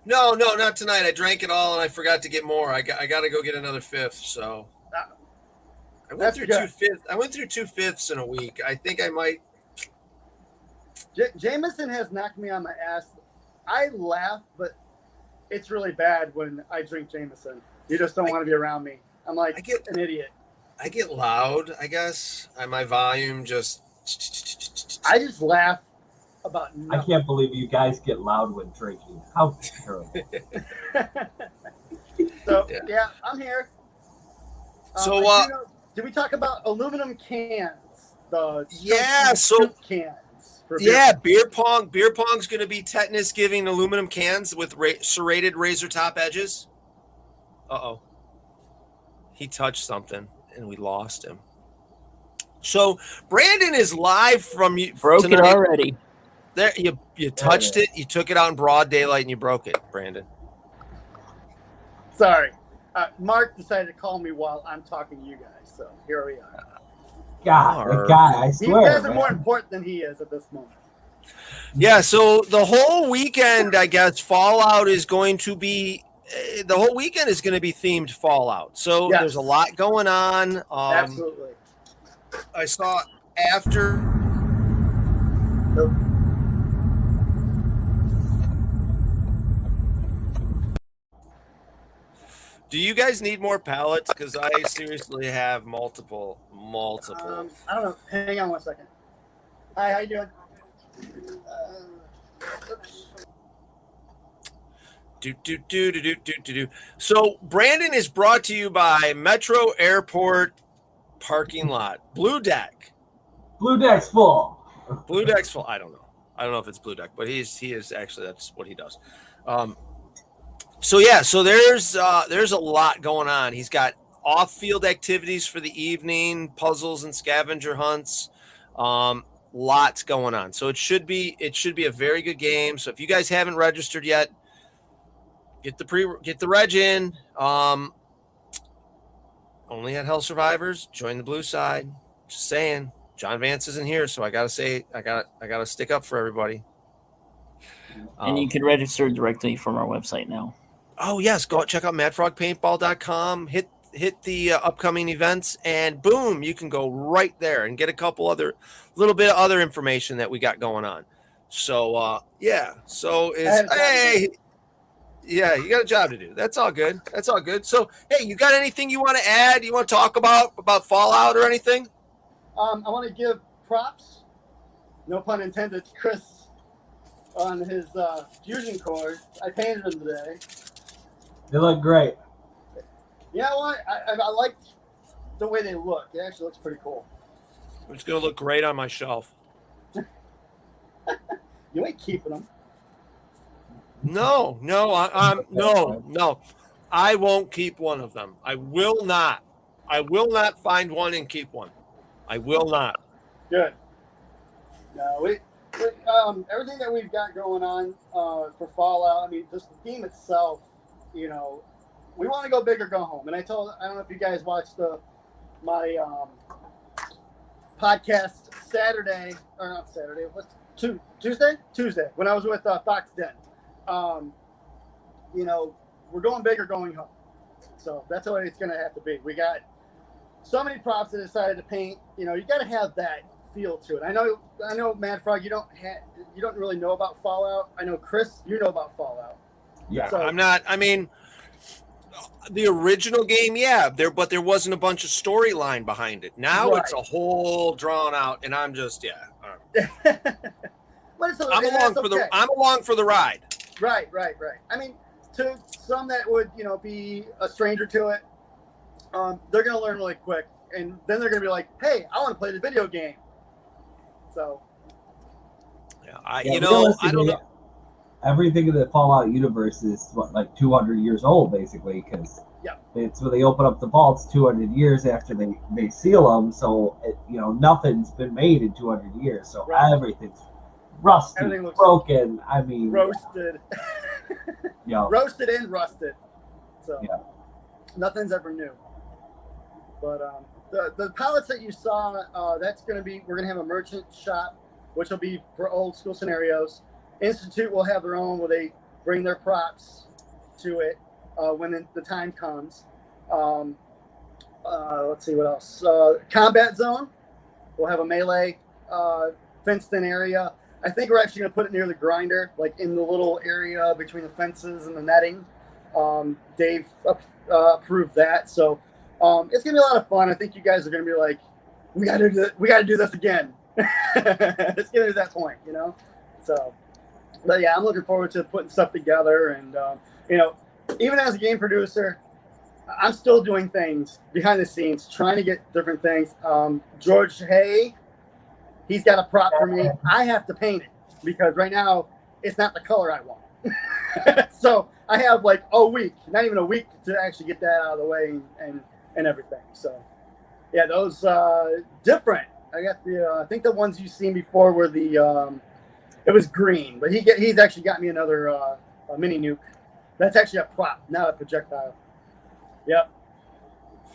No, not tonight. I drank it all and I forgot to get more. I got to go get another fifth. So I went through 2 fifths. I went through 2 fifths in a week. I think I might. Jameson has knocked me on my ass. I laugh, but it's really bad when I drink Jameson. You just don't want to be around me. I'm like an idiot. I get loud, I guess. My volume just. I just laugh about nothing. I can't believe you guys get loud when drinking. How terrible. So, yeah, I'm here. So, did we talk about aluminum cans? Cans. Beer pong's going to be tetanus giving aluminum cans with serrated razor top edges. Uh-oh. He touched something and we lost him. So Brandon is live from you. Broke tonight. It already. There, you touched it. You took it out in broad daylight and you broke it, Brandon. Sorry. Mark decided to call me while I'm talking to you guys. So here we are. God, the guy, I swear. You guys are more important than he is at this moment. Yeah, so the whole weekend, I guess, Fallout is going to be the whole weekend is going to be themed Fallout. So there's a lot going on. Absolutely. I saw after. Nope. Do you guys need more pallets? Because I seriously have multiple. I don't know. Hang on one second. Hi, how you doing? So Brandon is brought to you by Metro Airport Parking Lot. Blue Deck. Blue Deck's full. Blue Deck's full. I don't know if it's Blue Deck, but he is actually, that's what he does. So yeah, so there's a lot going on. He's got off-field activities for the evening, puzzles and scavenger hunts. Lots going on. So it should be a very good game. So if you guys haven't registered yet, get the reg in. Only at Hell Survivors. Join the blue side. Just saying. John Vance isn't here, so I gotta say I gotta stick up for everybody. And you can register directly from our website now. Oh yes, go check out madfrogpaintball.com. Hit the upcoming events, and boom, you can go right there and get a couple little bit of other information that we got going on. So yeah, so hey. Yeah, you got a job to do. That's all good. That's all good. So, hey, you got anything you want to add? You want to talk about Fallout or anything? I want to give props, no pun intended, to Chris on his fusion cord. I painted them today. They look great. You know what? I like the way they look. It actually looks pretty cool. It's going to look great on my shelf. You ain't keeping them. No, no. I won't keep one of them. I will not. I will not find one and keep one. I will not. Good. No, we everything that we've got going on for Fallout. I mean, just the theme itself. You know, we want to go big or go home. And I don't know if you guys watched my podcast Saturday or not Saturday. What's Tuesday when I was with Fox Den. You know, we're going big or going home. So that's what it's going to have to be. We got so many props that decided to paint. You know, you got to have that feel to it. I know, Mad Frog, you don't really know about Fallout. I know, Chris, you know about Fallout. Yeah, so, I'm not. I mean, the original game, yeah, but there wasn't a bunch of storyline behind it. Now It's a whole drawn out, and I'm just I'm along for the ride. Right. I mean, to some that would, be a stranger to it, they're going to learn really quick. And then they're going to be like, hey, I want to play the video game. So. Yeah, I don't know. Everything in the Fallout universe is, like 200 years old, basically, because it's when they open up the vaults 200 years after they seal them. So, nothing's been made in 200 years. So everything's rusty, broken. I mean, roasted. Roasted and rusted. So nothing's ever new. But the pallets that you saw, we're gonna have a merchant shop, which will be for old school scenarios. Institute will have their own where they bring their props to it when the time comes. Let's see what else. Combat zone. We'll have a melee fenced in area. I think we're actually going to put it near the grinder, like in the little area between the fences and the netting. Dave approved that, so it's going to be a lot of fun. I think you guys are going to be like, we got to do this again. It's getting to that point, So, but yeah, I'm looking forward to putting stuff together, and even as a game producer, I'm still doing things behind the scenes, trying to get different things. George Hay. He's got a prop for me. I have to paint it because right now it's not the color I want. So I have like a week, not even a week, to actually get that out of the way and everything. So yeah, those different. I got I think the ones you've seen before were it was green, but he's actually got me another a mini nuke. That's actually a prop, not a projectile. Yep.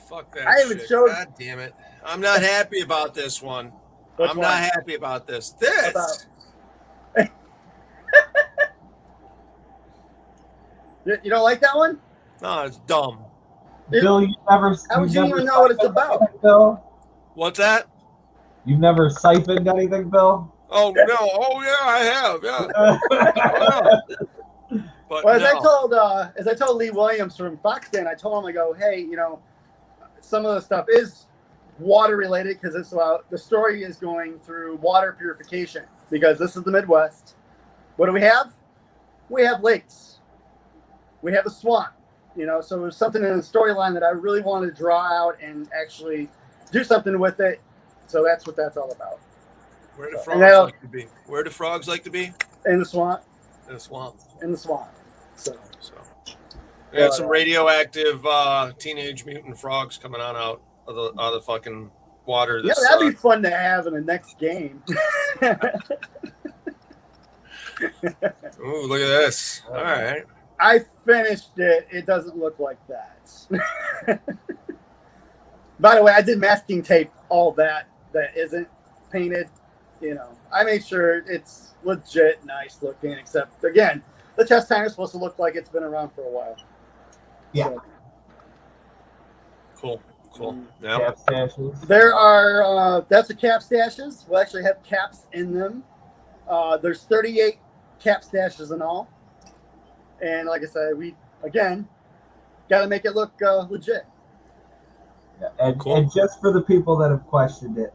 Fuck that shit. God damn it. I'm not happy about this one. I'm not happy about this. You don't like that one? No, it's dumb. Bill, how would you even know what it's about? Bill? What's that? You've never siphoned anything, Bill? Oh, no. Oh, yeah, I have. Yeah. But as I told Lee Williams from Foxden, I told him, I go, hey, some of the stuff is water related because it's the story is going through water purification because this is the Midwest. What do we have? We have lakes. We have a swamp. So there's something in the storyline that I really wanted to draw out and actually do something with it. So that's what that's all about. Where do frogs like to be? Where do frogs like to be? In the swamp. In the swamp. In the swamp. So. We had some radioactive teenage mutant frogs coming on out of the fucking water. Yeah, that'd be fun to have in the next game. Ooh, look at this. All right. I finished it. It doesn't look like that. By the way, I did masking tape all that isn't painted. You know, I made sure it's legit nice looking, except, again, the chest timer is supposed to look like it's been around for a while. Yeah. So, Cool. Yeah. Cap stashes. there are, that's the cap stashes. We'll actually have caps in them. There's 38 cap stashes in all. And like I said, we, again, got to make it look legit. Yeah. And just for the people that have questioned it,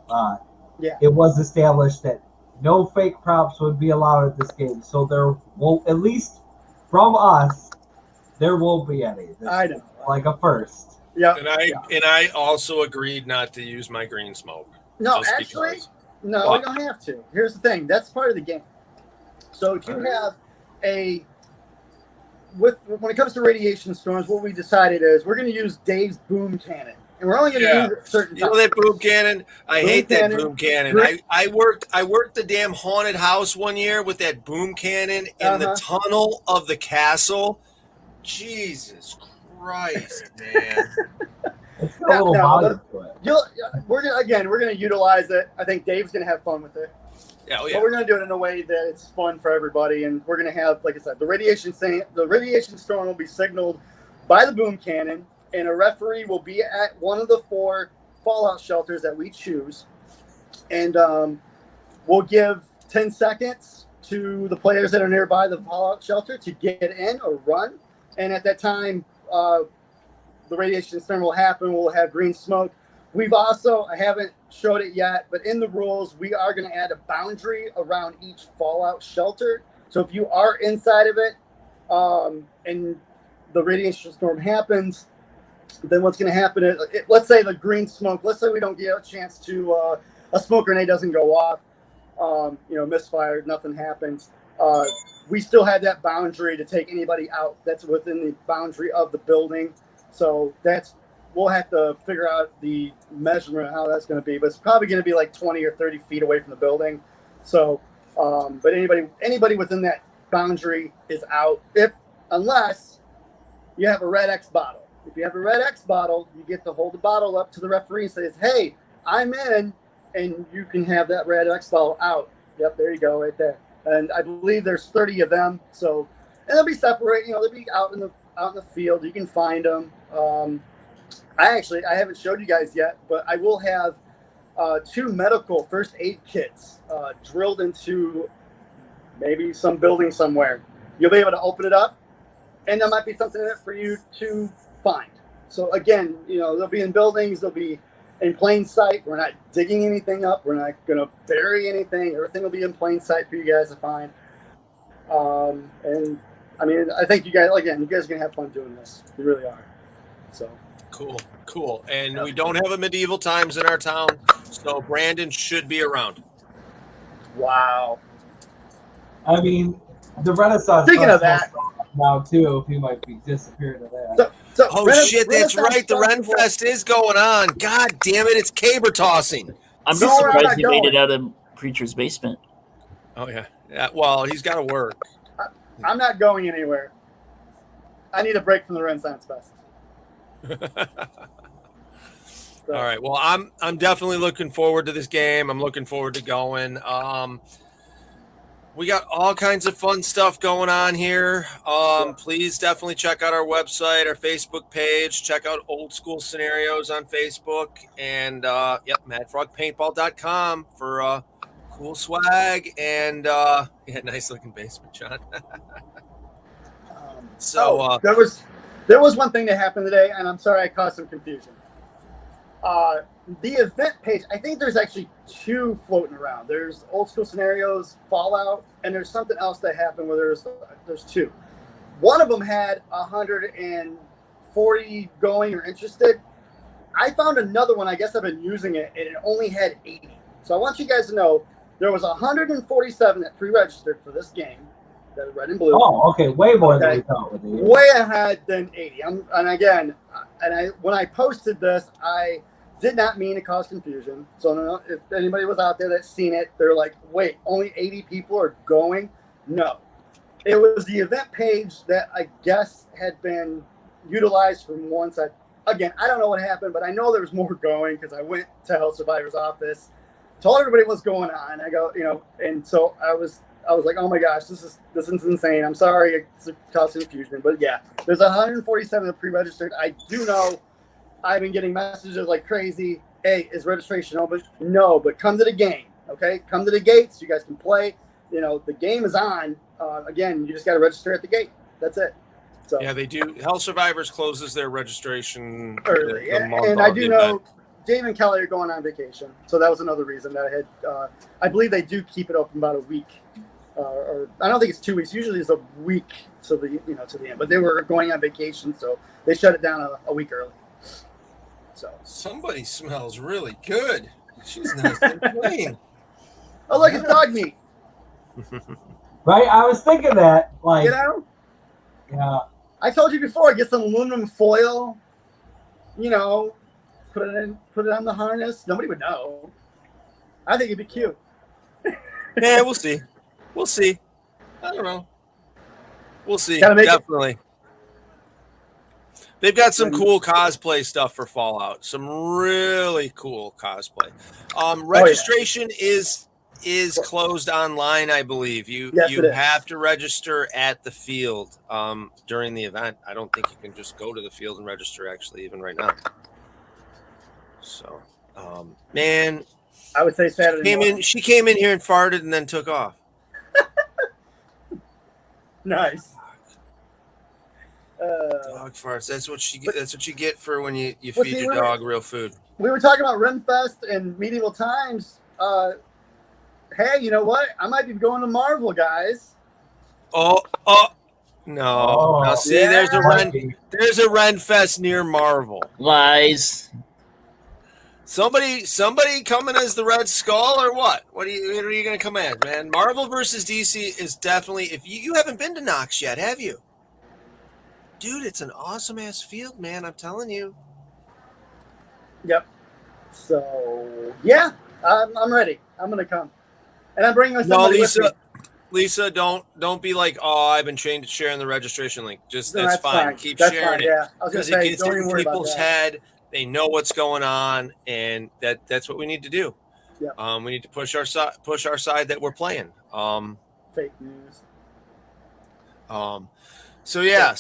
it was established that no fake props would be allowed at this game. So there won't, at least from us, there won't be any. I know. Like a first. Yeah. And I also agreed not to use my green smoke. No, actually, no, we don't have to. Here's the thing. That's part of the game. So if you have when it comes to radiation storms, what we decided is we're going to use Dave's boom cannon. And we're only going to use it certain times. You know that boom cannon? I hate that boom cannon. I worked the damn haunted house one year with that boom cannon in the tunnel of the castle. Jesus Christ, man. It's got a little volume to it. We're gonna utilize it. I think Dave's gonna have fun with it. Yeah, But we're gonna do it in a way that it's fun for everybody, and we're gonna have, like I said, the radiation storm will be signaled by the boom cannon, and a referee will be at one of the 4 fallout shelters that we choose, and we'll give 10 seconds to the players that are nearby the fallout shelter to get in or run, and at that time, the radiation storm will happen. We'll have green smoke. We've also, I haven't showed it yet, but in the rules, we are going to add a boundary around each fallout shelter. So if you are inside of it and the radiation storm happens, then what's going to happen is, let's say the green smoke, let's say we don't get a chance to, a smoke grenade doesn't go off, misfired, nothing happens. We still have that boundary to take anybody out that's within the boundary of the building. So we'll have to figure out the measurement of how that's going to be, but it's probably going to be like 20 or 30 feet away from the building. So, but anybody within that boundary is out, unless you have a red X bottle. If you have a red X bottle, you get to hold the bottle up to the referee and says, "Hey, I'm in," and you can have that red X bottle out. Yep, there you go, right there. And I believe there's 30 of them. So, and they'll be separate. They'll be out in the field. You can find them. I haven't showed you guys yet, but I will have 2 medical first aid kits drilled into maybe some building somewhere. You'll be able to open it up, and there might be something in it for you to find. So again, they'll be in buildings. They'll be in plain sight. We're not digging anything up. We're not going to bury anything. Everything will be in plain sight for you guys to find. And I mean, I think you guys are going to have fun doing this. You really are. So cool. And we don't have a medieval times in our town, so Brandon should be around. Wow. I mean, the Renaissance. Speaking of that, now too, he might be disappearing to that. Shit, that's right. The Renfest is going on. God damn it, it's caber tossing. I'm just surprised he made it out of Preacher's basement. Oh yeah. Well, he's got to work. I'm not going anywhere. I need a break from the Renaissance Fest. All right. Well, I'm definitely looking forward to this game. I'm looking forward to going. We got all kinds of fun stuff going on here. Please definitely check out our website, our Facebook page. Check out Old School Scenarios on Facebook, and madfrogpaintball.com for cool swag and nice looking basement, John. There was one thing that happened today, and I'm sorry I caused some confusion. The event page, I think there's actually 2 floating around. There's Old School Scenarios, Fallout, and there's something else that happened where there's 2. One of them had 140 going or interested. I found another one, I guess I've been using it, and it only had 80. So I want you guys to know there was 147 that pre-registered for this game. that are red and blue. Oh, okay, way more than Okay. we thought would be. Way ahead than 80. When I posted this, I did not mean to cause confusion. So I don't know if anybody was out there that's seen it. They're like, wait, only 80 people are going? No. It was the event page that I guess had been utilized from one side. Again, I don't know what happened, but I know there was more going because I went to Health Survivor's office, told everybody what's going on. I go, and so I was like, oh my gosh, this is insane. I'm sorry to cause confusion, but yeah, there's 147 that pre-registered. I do know I've been getting messages like crazy. Hey, is registration open? No, but come to the game, okay? Come to the gates. You guys can play. The game is on. Again, you just got to register at the gate. That's it. So Yeah, they do. Hell Survivors closes their registration early, the month and I of do the know event. Dave and Kelly are going on vacation, so that was another reason that I had. I believe they do keep it open about a week, or I don't think it's 2 weeks. Usually it's a week to the to the end, but they were going on vacation, so they shut it down a week early. So Somebody smells really good. She's nice and clean. oh look, it's dog meat. Right? I was thinking that. Like, yeah. I told you before, get some aluminum foil. Put it on the harness. Nobody would know. I think it'd be cute. Yeah, we'll see. We'll see. I don't know. We'll see. Gotta make it- Definitely. They've got some cool cosplay stuff for Fallout. Some really cool cosplay. Registration is closed online, I believe. You Yes, it is. have to register at the field during the event. I don't think you can just go to the field and register actually even right now. So, man, I would say Saturday morning. she came in here and farted and then took off. Nice. Dog farts. That's what you get for when you Well, feed see, your we're- dog real food. We were talking about Renfest and medieval times. Hey, you know what? I might be going to Marvel, guys. No. Now see, yeah. there's a Renfest near Marvel. Lies. Somebody coming as the Red Skull or what? What are you going to come as, man? Marvel versus DC is definitely. If you haven't been to Knox yet, have you? Dude, it's an awesome ass field, man. I'm telling you. Yep. So yeah, I'm ready. I'm gonna come, and I'm bringing somebody with me. Lisa, don't be like, oh, I've been trained to sharing the registration link. Just No, that's fine. Keep That's sharing fine, it yeah. I was gonna because it say, gets don't even in worry about people's that. head. They know what's going on, and that's what we need to do. Yep. We need to push our side that we're playing. Fake news. So yeah.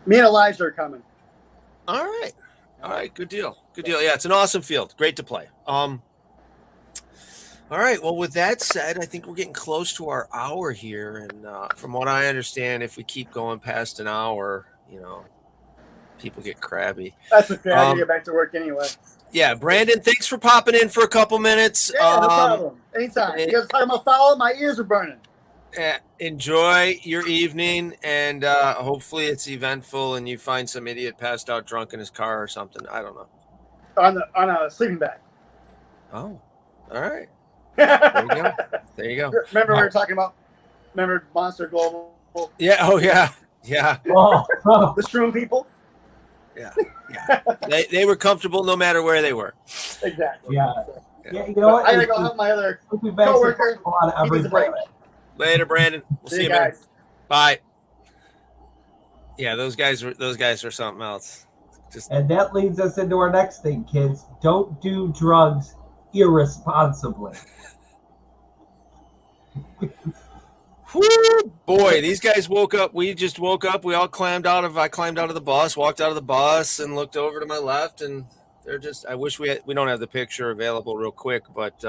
Me and Elijah are coming. All right, good deal. Yeah, it's an awesome field. Great to play. All right. Well, with that said, I think we're getting close to our hour here, and from what I understand, if we keep going past an hour, people get crabby. That's okay. I can get back to work anyway. Yeah, Brandon, thanks for popping in for a couple minutes. Yeah, no problem. Anytime. You guys talking about foul? My ears are burning. Enjoy your evening, and hopefully it's eventful, and you find some idiot passed out drunk in his car or something. I don't know. On a sleeping bag. Oh, all right. There you go. Remember we were talking about? Remember Monster Global? Yeah. Oh, yeah. Oh, The Shroom people. Yeah. They were comfortable no matter where they were. Exactly. Yeah. So, yeah. You know what? I gotta go help my other coworker. He needs a break. Later, Brandon. We'll see you, man. guys. Bye. Yeah, those guys are something else. And that leads us into our next thing, kids. Don't do drugs irresponsibly. Woo, boy, these guys woke up. We just woke up. I climbed out of the bus, walked out of the bus, and looked over to my left, and they're just. I wish we don't have the picture available real quick, but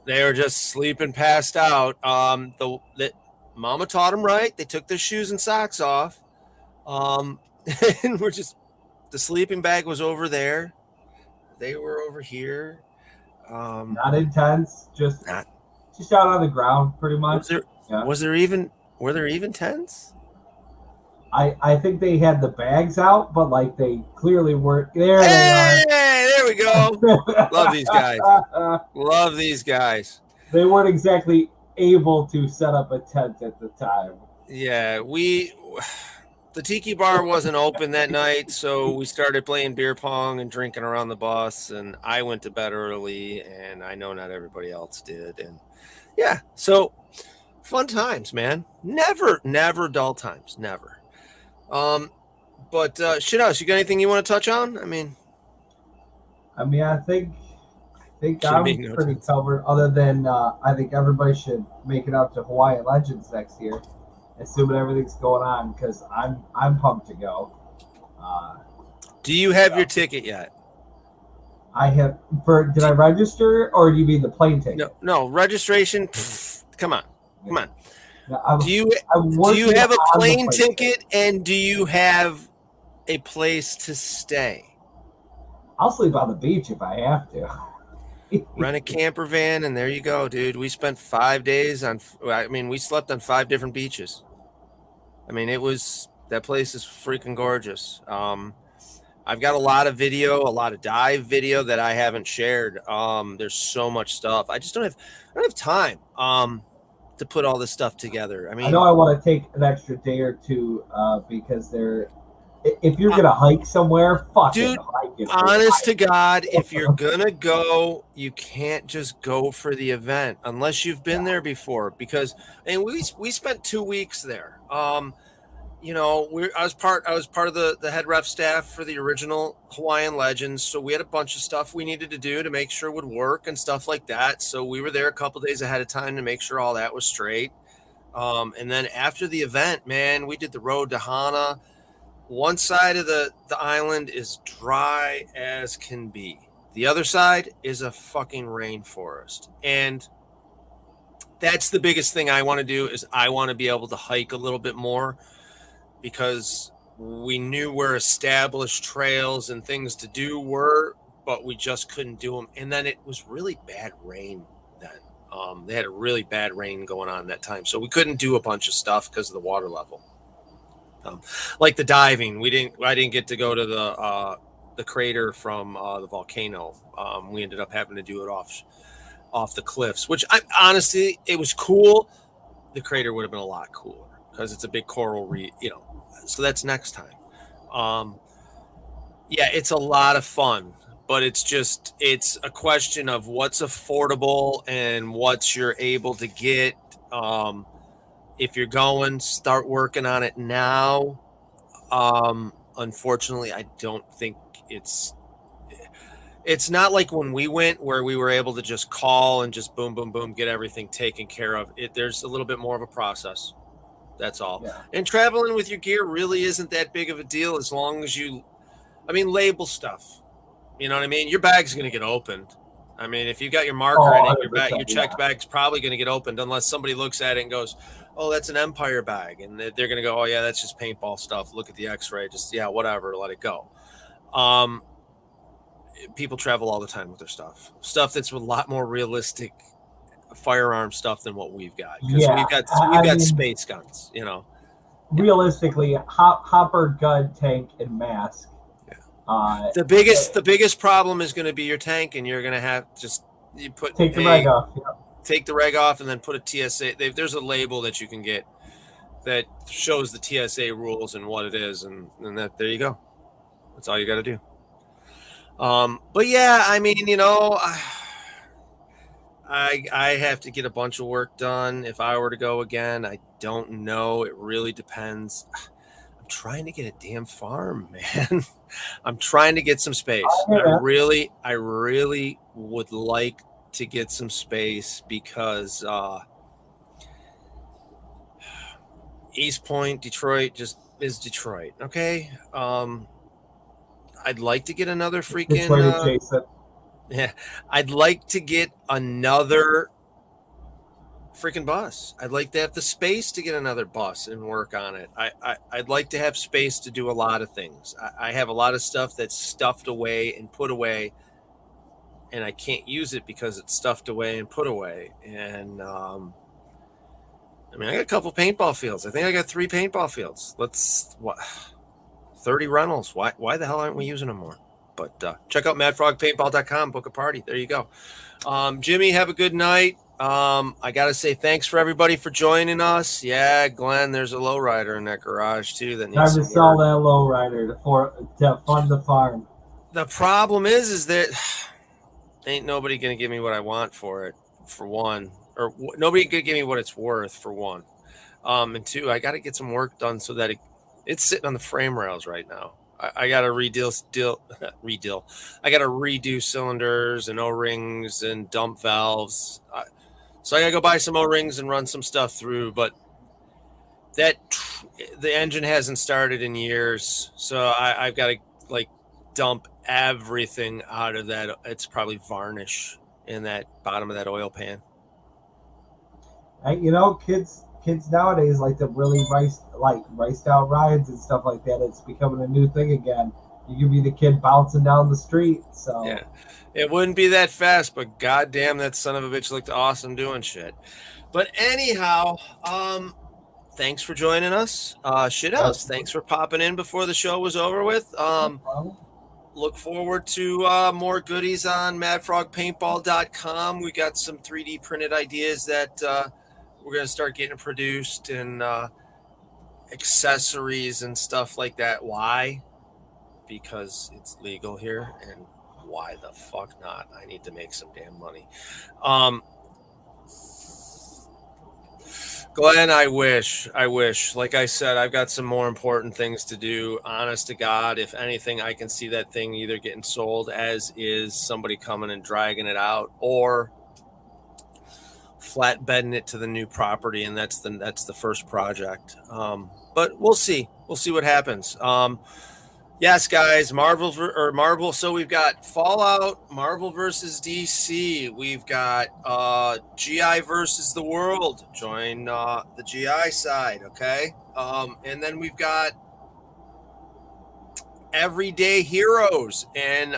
they were just sleeping, passed out. The mama taught them right. They took their shoes and socks off, and we're just. The sleeping bag was over there. They were over here. Not intense, just out on the ground, pretty much. Were there even tents? I think they had the bags out, but like they clearly weren't there. Hey, there we go. Love these guys. Love these guys. They weren't exactly able to set up a tent at the time. Yeah, the tiki bar wasn't open that night, so we started playing beer pong and drinking around the bus, and I went to bed early, and I know not everybody else did. And yeah, so fun times, man. Never dull times. Never. But shit house, you got anything you want to touch on? I mean, I think I'm no pretty sense. covered. Other than I think everybody should make it out to Hawaiian Legends next year, assuming everything's going on, because I'm pumped to go. Do you have your ticket yet? I have. Did I register, or do you mean the plane ticket? No, registration. Come on. No, Do you have a plane ticket, and do you have a place to stay? I'll sleep on the beach if I have to. Rent a camper van, and there you go, dude. We spent 5 days we slept on 5 different beaches. I mean, that place is freaking gorgeous. I've got a lot of dive video that I haven't shared. There's so much stuff. I don't have time to put all this stuff together. I mean, I know I want to take an extra day or two because if you're gonna hike somewhere, fucking hike it. Honest to God, if you're gonna go, you can't just go for the event unless you've been there before. Because we spent 2 weeks there. I was part of the head ref staff for the original Hawaiian Legends, so we had a bunch of stuff we needed to do to make sure it would work and stuff like that. So we were there a couple days ahead of time to make sure all that was straight. And then after the event, man, we did the road to Hana. One side of the island is dry as can be. The other side is a fucking rainforest. And that's the biggest thing I want to do is I want to be able to hike a little bit more, because we knew where established trails and things to do were, but we just couldn't do them. And then it was really bad rain then. They had a really bad rain going on that time. So we couldn't do a bunch of stuff because of the water level. Like the diving, I didn't get to go to the crater from the volcano. We ended up having to do it off the cliffs, which honestly, it was cool. The crater would have been a lot cooler because it's a big coral reef, so that's next time. Yeah, it's a lot of fun, but it's a question of what's affordable and what you're able to get. If you're going, start working on it now. Unfortunately, I don't think it's not like when we went where we were able to just call and just boom, boom, boom, get everything taken care of. There's a little bit more of a process. That's all. Yeah. And traveling with your gear really isn't that big of a deal as long as label stuff. You know what I mean? Your bag's going to get opened. I mean, if you got your marker in it, your checked bag's probably going to get opened unless somebody looks at it and goes, oh, that's an Empire bag. And they're going to go, oh, yeah, that's just paintball stuff. Look at the x-ray. Just, yeah, whatever. Let it go. People travel all the time with their stuff that's a lot more realistic firearm stuff than what we've got. Because we've got space guns, Realistically, hopper, gun, tank, and mask. The biggest problem is going to be your tank, and you're going to have take the reg off. Yeah. Take the reg off, and then put a TSA. There's a label that you can get that shows the TSA rules and what it is, and that there you go. That's all you got to do. But yeah, I mean, I have to get a bunch of work done if I were to go again. I don't know. It really depends. I'm trying to get a damn farm, man. I'm trying to get some space. I really would like to get some space because East Point, Detroit just is Detroit. Okay. I'd like to get another freaking I'd like to get another freaking bus. I'd like to have the space to get another bus and work on it. I'd like to have space to do a lot of things. I have a lot of stuff that's stuffed away and put away, and I can't use it because it's stuffed away and put away. And I got a couple paintball fields. I think I got 3 paintball fields. 30 rentals. Why the hell aren't we using them more? But check out madfrogpaintball.com, book a party. There you go. Jimmy, have a good night. I gotta say thanks for everybody for joining us. Yeah, Glenn, there's a lowrider in that garage too that needs Time some to sell work. that lowrider to fund the farm. The problem is that ain't nobody gonna give me what I want for it, for one, or nobody could give me what it's worth, for one. And two, I got to get some work done so that it's sitting on the frame rails right now. I got to redeal. I got to redo cylinders and O-rings and dump valves. So I got to go buy some O-rings and run some stuff through. But the engine hasn't started in years, so I've got to like dump everything out of that. It's probably varnish in that bottom of that oil pan. And kids nowadays like to really race down rides and stuff like that. It's becoming a new thing again. You can be the kid bouncing down the street. So yeah, it wouldn't be that fast, but goddamn, that son of a bitch looked awesome doing shit. But anyhow, thanks for joining us. Shithouse, thanks for popping in before the show was over with. Look forward to more goodies on madfrogpaintball.com. We got some 3D printed ideas that we're going to start getting produced, and accessories and stuff like that. Why? Because it's legal here, and why the fuck not? I need to make some damn money. Glenn, I wish. Like I said, I've got some more important things to do. Honest to God, if anything, I can see that thing either getting sold as is, somebody coming and dragging it out, or flatbedding it to the new property, and that's the first project. But we'll see. We'll see what happens. Yes, guys, Marvel. So we've got Fallout, Marvel versus DC. We've got GI versus the World. Join the GI side, okay? And then we've got Everyday Heroes, and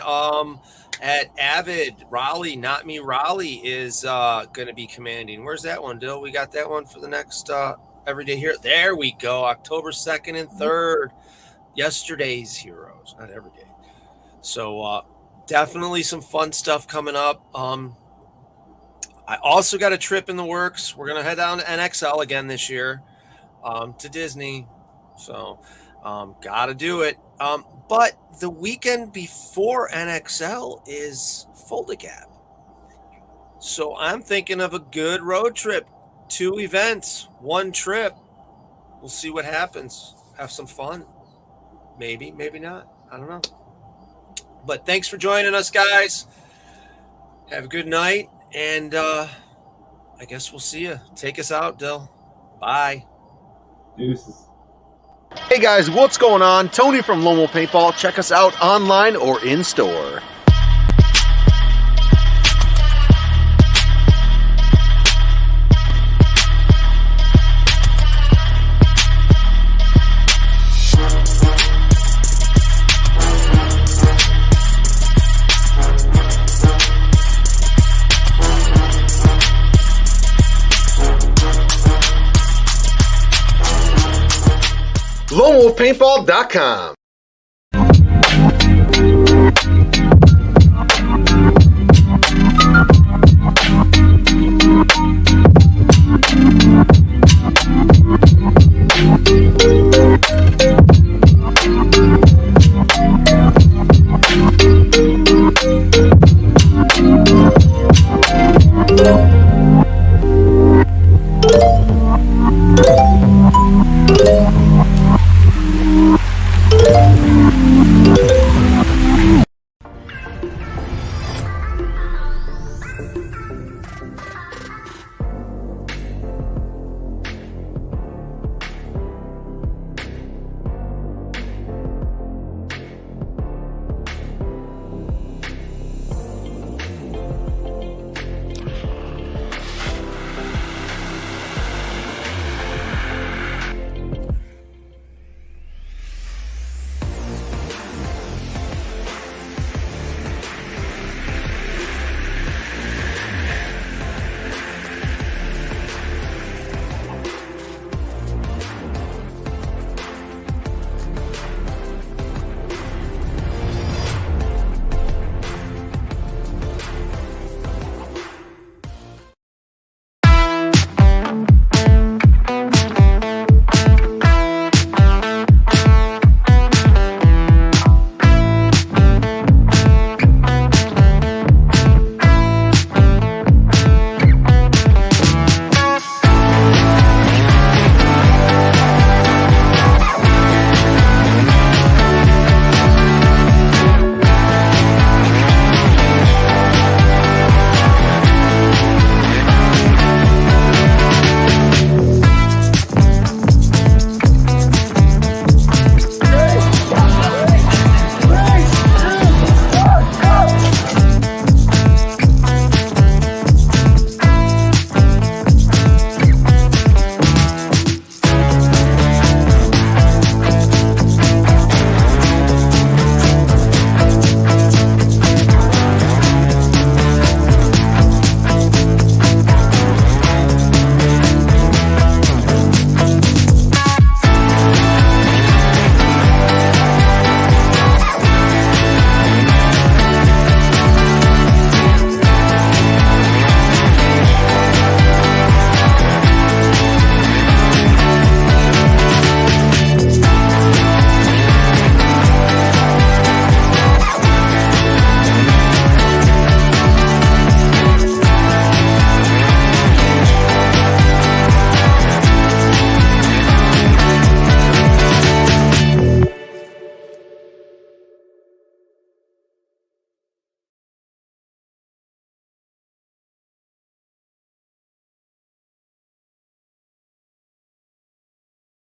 at Avid, Raleigh, Not Me Raleigh is going to be commanding. Where's that one, Dill? We got that one for the next Everyday Hero. There we go, October 2nd and 3rd. Yesterday's Heroes, not every day. So definitely some fun stuff coming up. I also got a trip in the works. We're going to head down to NXL again this year, to Disney. So got to do it. But the weekend before NXL is SUPERGAME. So I'm thinking of a good road trip. 2 events, 1 trip. We'll see what happens. Have some fun. Maybe, maybe not. I don't know. But thanks for joining us, guys. Have a good night. And I guess we'll see you. Take us out, Dill. Bye. Deuces. Hey guys, what's going on? Tony from Lone Wolf Paintball. Check us out online or in store. LoneWolfPaintball.com